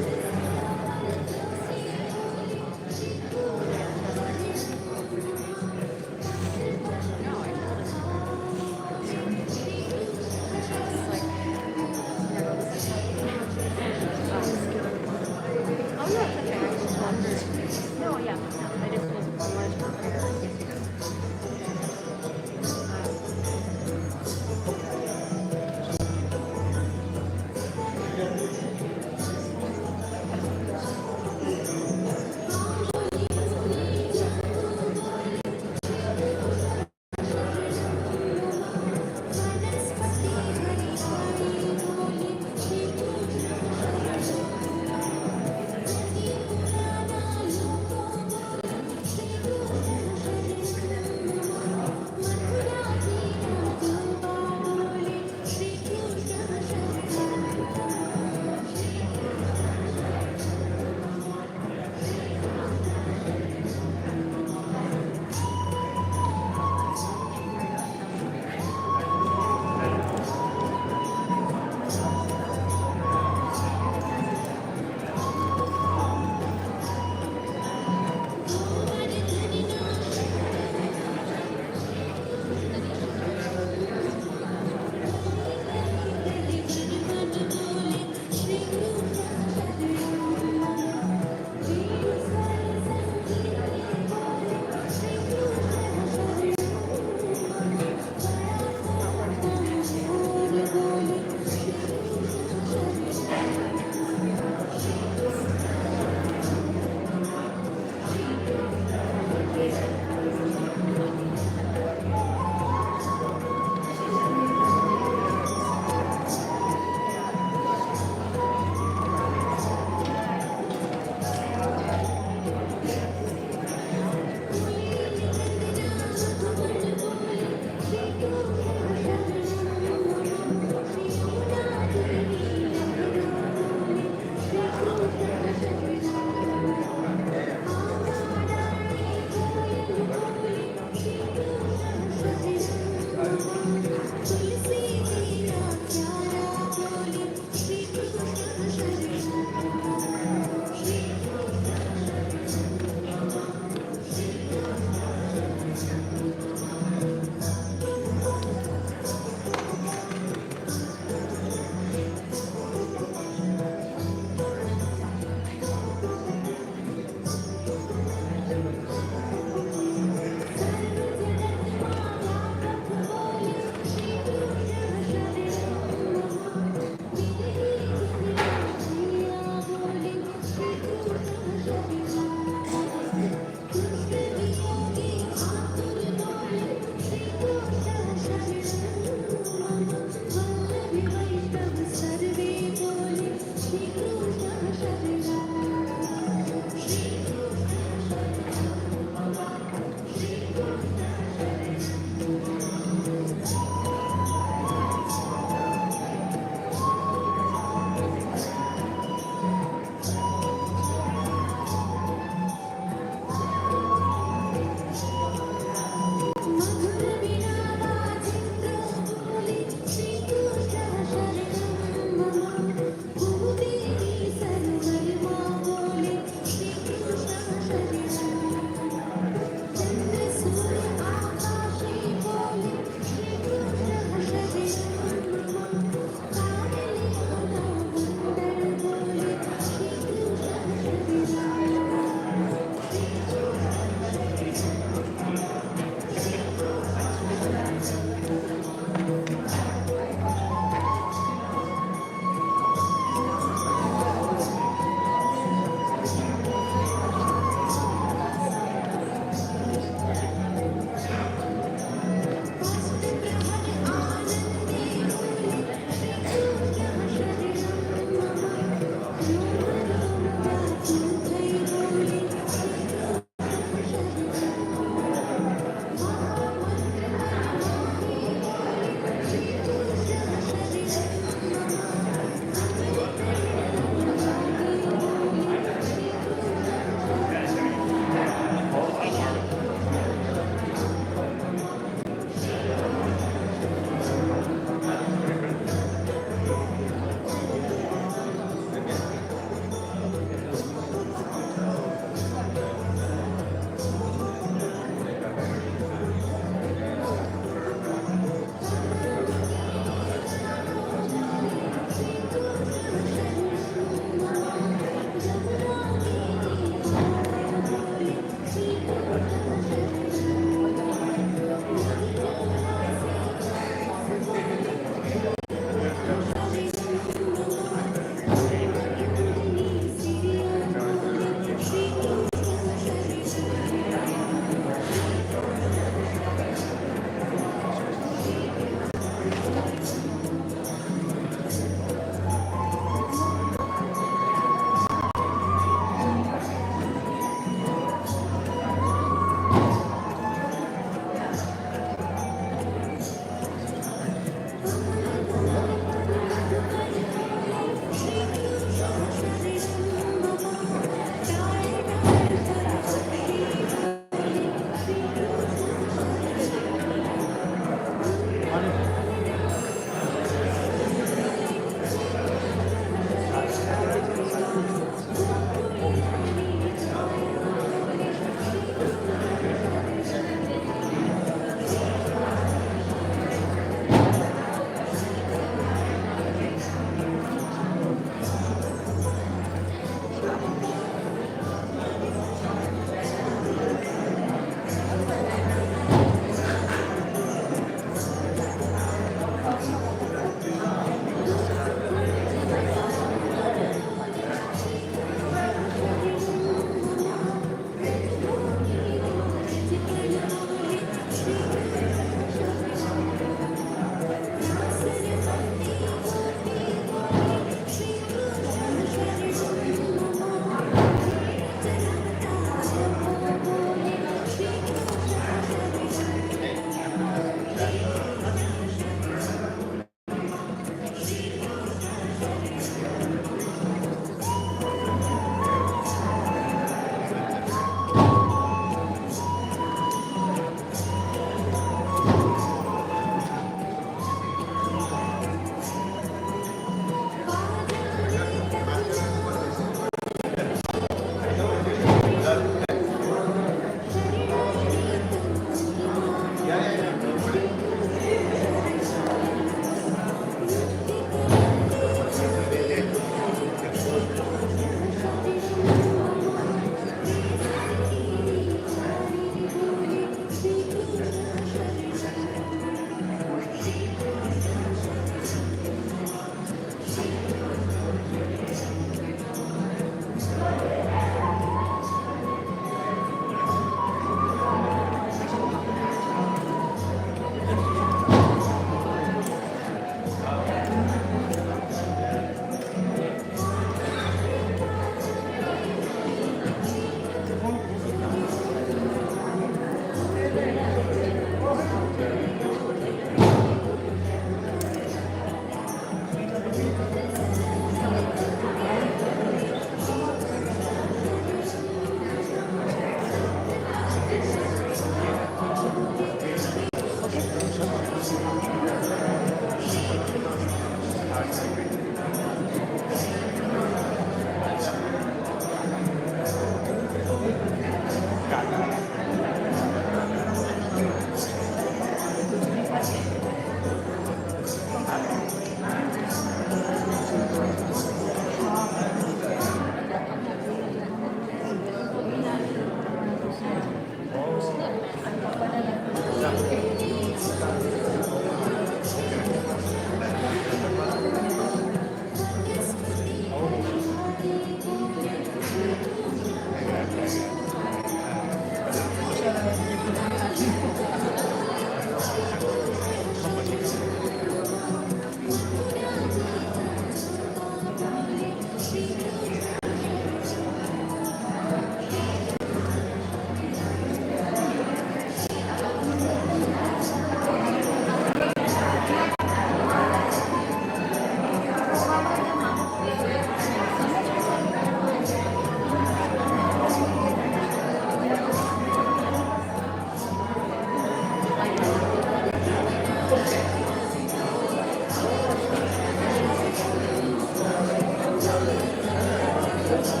I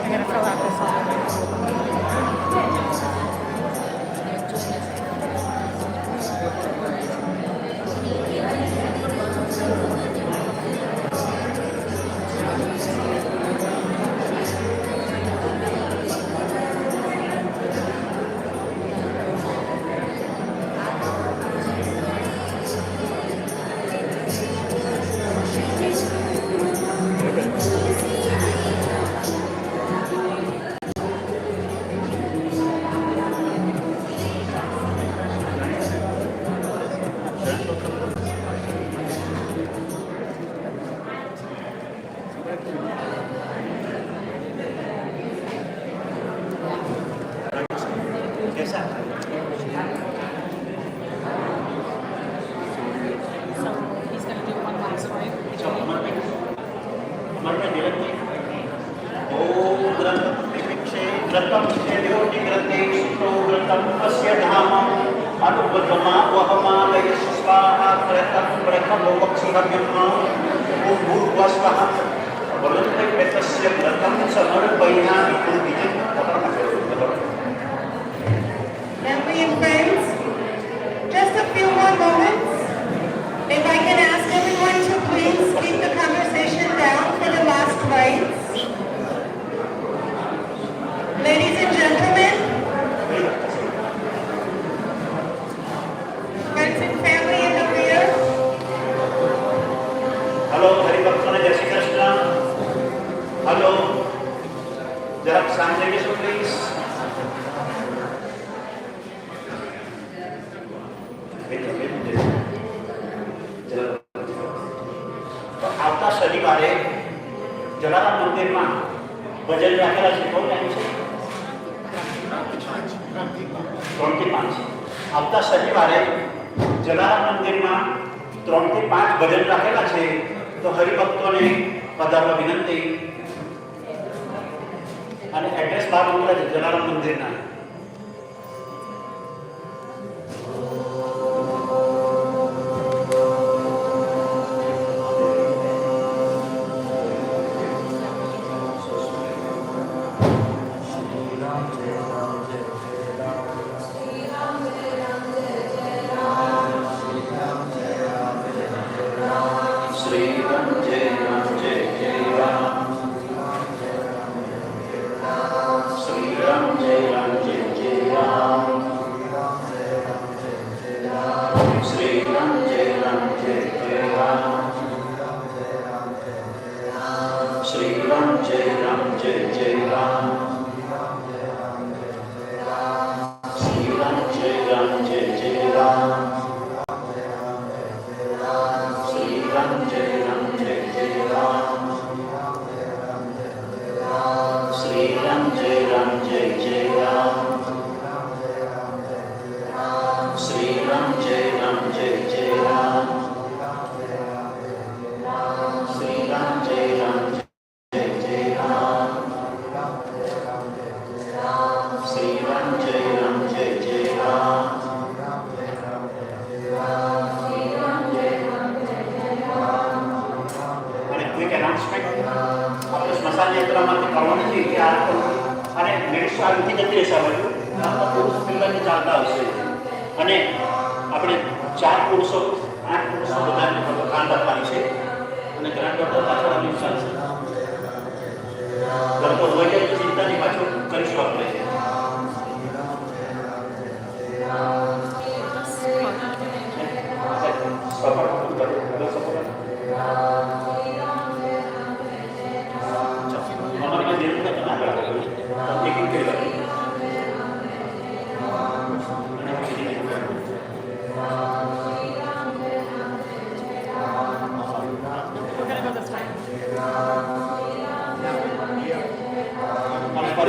gotta fill out this one. कैसा So he's gonna do one last right? हमारे निरंतर ओम ग्रंथे ग्रंथम देवोटी ग्रंथे सुतो ग्रंथम अस्य धाम अनुपद्रमा वहमालय स्वाहा प्रथम प्रथम वक्षिभ्यम ओम भूर्भुवस्वः वरुणते पेतस्य ग्रंथम समर्पयामि पूजितं Family and friends, just a few more moments. If I can ask everyone to please keep the conversation down for the last rites. Ladies and gentlemen, friends and family in the rear, hello Hari भक्तों जय Shri Krishna hello जरा सामने के so please આવતા શનિવારે જલારામ મંદિરમાં ભજન રાખેલા છે કોણ ટાઈમ છે 3 થી 5 આવતા શનિવારે જલારામ મંદિરમાં 3 થી 5 ભજન રાખેલા છે તો હરિભક્તોને પધારવા વિનંતી અને એડ્રેસ બહાર મોકલ્યા છે જલારામ મંદિરના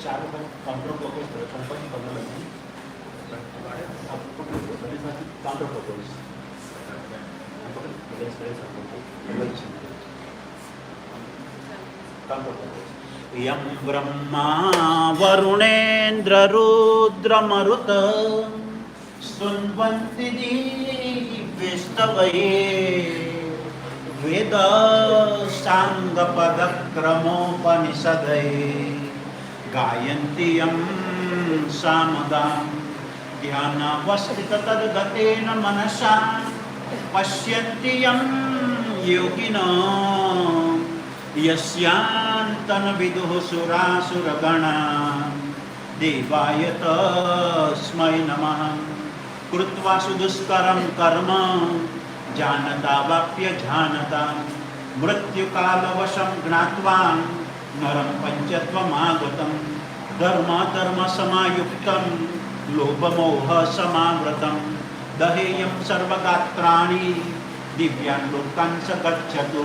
4 વખત કાઉન્ટર ક્લોકવાઇઝ કરો છો પછી પગલાં લખી કાઉન્ટર ક્લોકવાઇઝ યમ બ્રહ્મા વરુણેન્દ્ર રુદ્રમરુત સુન્વન્તિ દિવ્યસ્તવયે વેદ સાંગ પદક્રમોપનિષદયે ગાયન્તિ યમ સામગામ ધ્યાનવસ્થિત તદ્ગતેન મનસા પશ્યન્તિ યમ યોગિનો યસ્યાંતન વિદુઃ સુરાસુરગણા દેવાય તસ્મૈ નમઃ કૃત્વા સુદુષ્કરં કર્મ જાનતા વાપ્ય જાનતા મૃત્યુકાલવશં જ્ઞાત્વા નરમ પંચત્વમાગતં ધર્મ સમાયુક્તં લોભમોહ સમાવૃતં દહેયં સર્વગાત્રાણિ દિવ્યાન લોકાન સ ગચ્છતુ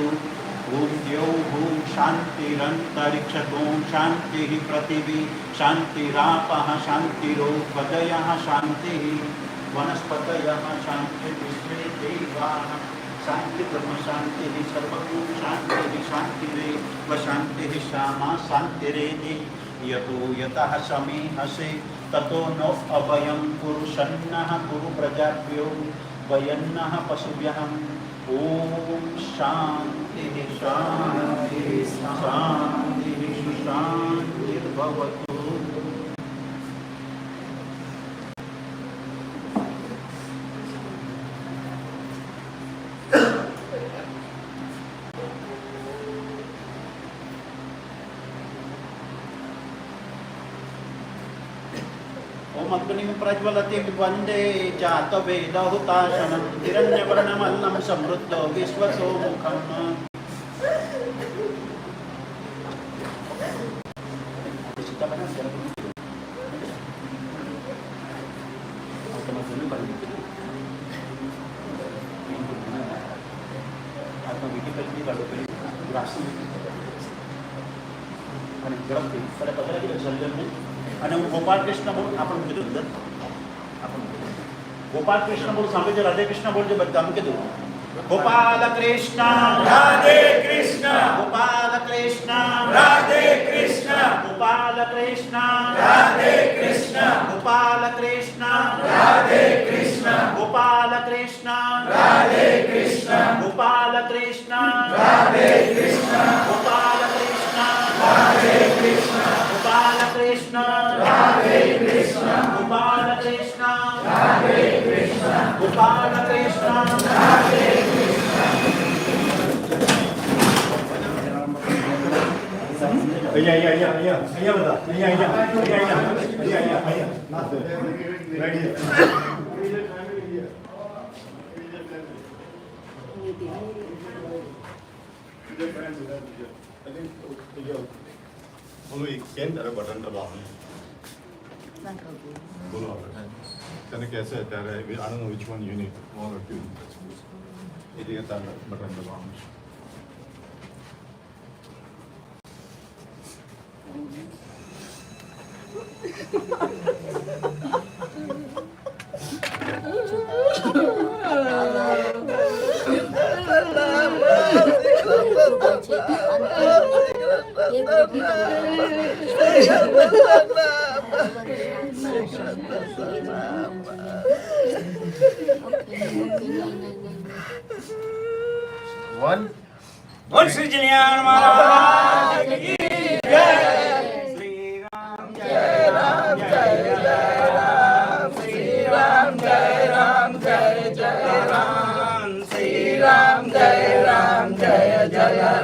ઓમ દ્યૌ ભૂમ શાંતિરંતરિક્ષતો શાંતિઃ પૃથિવી શાંતિરાપઃ શાંતિરોપદયઃ શાંતિઃ વનસ્પતયઃ શાંતિર્વિશ્વે દેવાઃ શાંતિ બ્રહ્મ શાંતિઃ સર્વભૂ શાંતિઃ શાંતિરેવ શાંતિઃ શામા શાંતિરેધિ યતો યતઃ સમીહસે તતો નો અભયં પુરુષન્નઃ ગુરુ પ્રજાભ્યો વયન્નઃ પશુભ્યઃ ઓમ શાંતિઃ શાંતિઃ શાંતિઃ શાંતિર્ભવતુ. ओम अग्निं प्रज्वलति वन्दे जातवेदहुताशनं हिरण्यवर्णमन्नं समृद्ध विश्वसोमुखम्. અને હું ગોપાલ કૃષ્ણ બોલ આપણને કીધું અંદર ગોપાલ કૃષ્ણ બોલ સાંભળજો રાધે કૃષ્ણ બોલજો બધા હું કીધું ગોપાલ કૃષ્ણ રાધે કૃષ્ણ ગોપાલ કૃષ્ણ રાધે કૃષ્ણ ગોપાલ કૃષ્ણ રાધે કૃષ્ણ ગોપાલ કૃષ્ણ રાધે કૃષ્ણ ગોપાલ કૃષ્ણ રાધે કૃષ્ણ ગોપાલ કૃષ્ણ રાધે કૃષ્ણ ગોપાલ કૃષ્ણ રાધે કૃષ્ણ ગોપાલ કૃષ્ણ રાધે કૃષ્ણ ગોપાલ કૃષ્ણ રાધે કૃષ્ણ ગોપાલ કૃષ્ણ રાધે બોલો એક કેમ તારે બટન દબાવવાનું બોલો તને કહેશે ત્યારે I don't know which one you need one or two એ જગ્યાએ તારે બટન દબાવવાનું છે. बोल श्री जलियान महाराज की जय. श्री राम जय राम जय जय राम. श्री राम जय राम जय जय राम. श्री राम जय राम जय जय राम.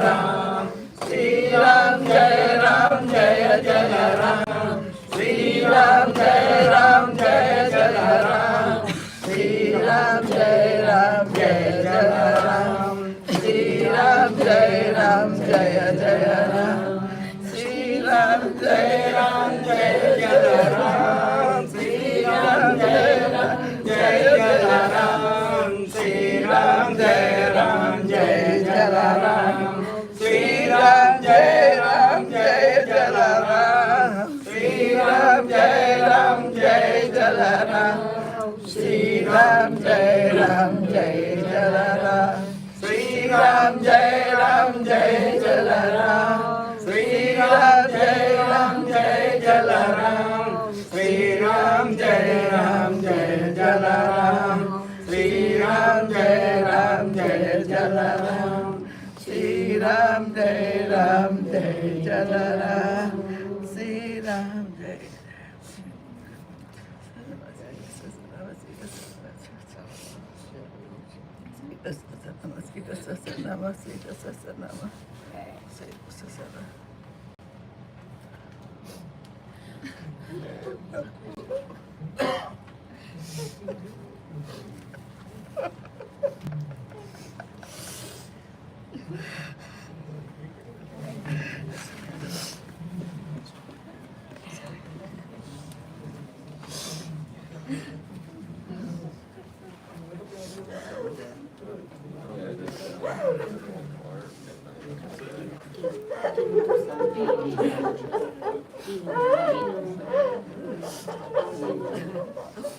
श्री राम जय राम जय जय राम. श्री राम जय राम जय जय राम. श्री राम जय राम जय जय राम. श्री राम जय राम जय जय राम. श्री राम जय राम जय जय राम. श्री राम जय राम जय जय राम. श्री राम जय राम जय जय राम. श्री राम जय राम जय जय Ram. Shri Ram Jai Ram Jai Jalaram, Sri Ram Jai Ram Jai Jalaram, Sri Ram Jai Ram Jai Jalaram, Sri Ram Jai Ram Jai Jalaram, Sri Ram Jai Ram Jai Jalaram, Sri Ram Jai.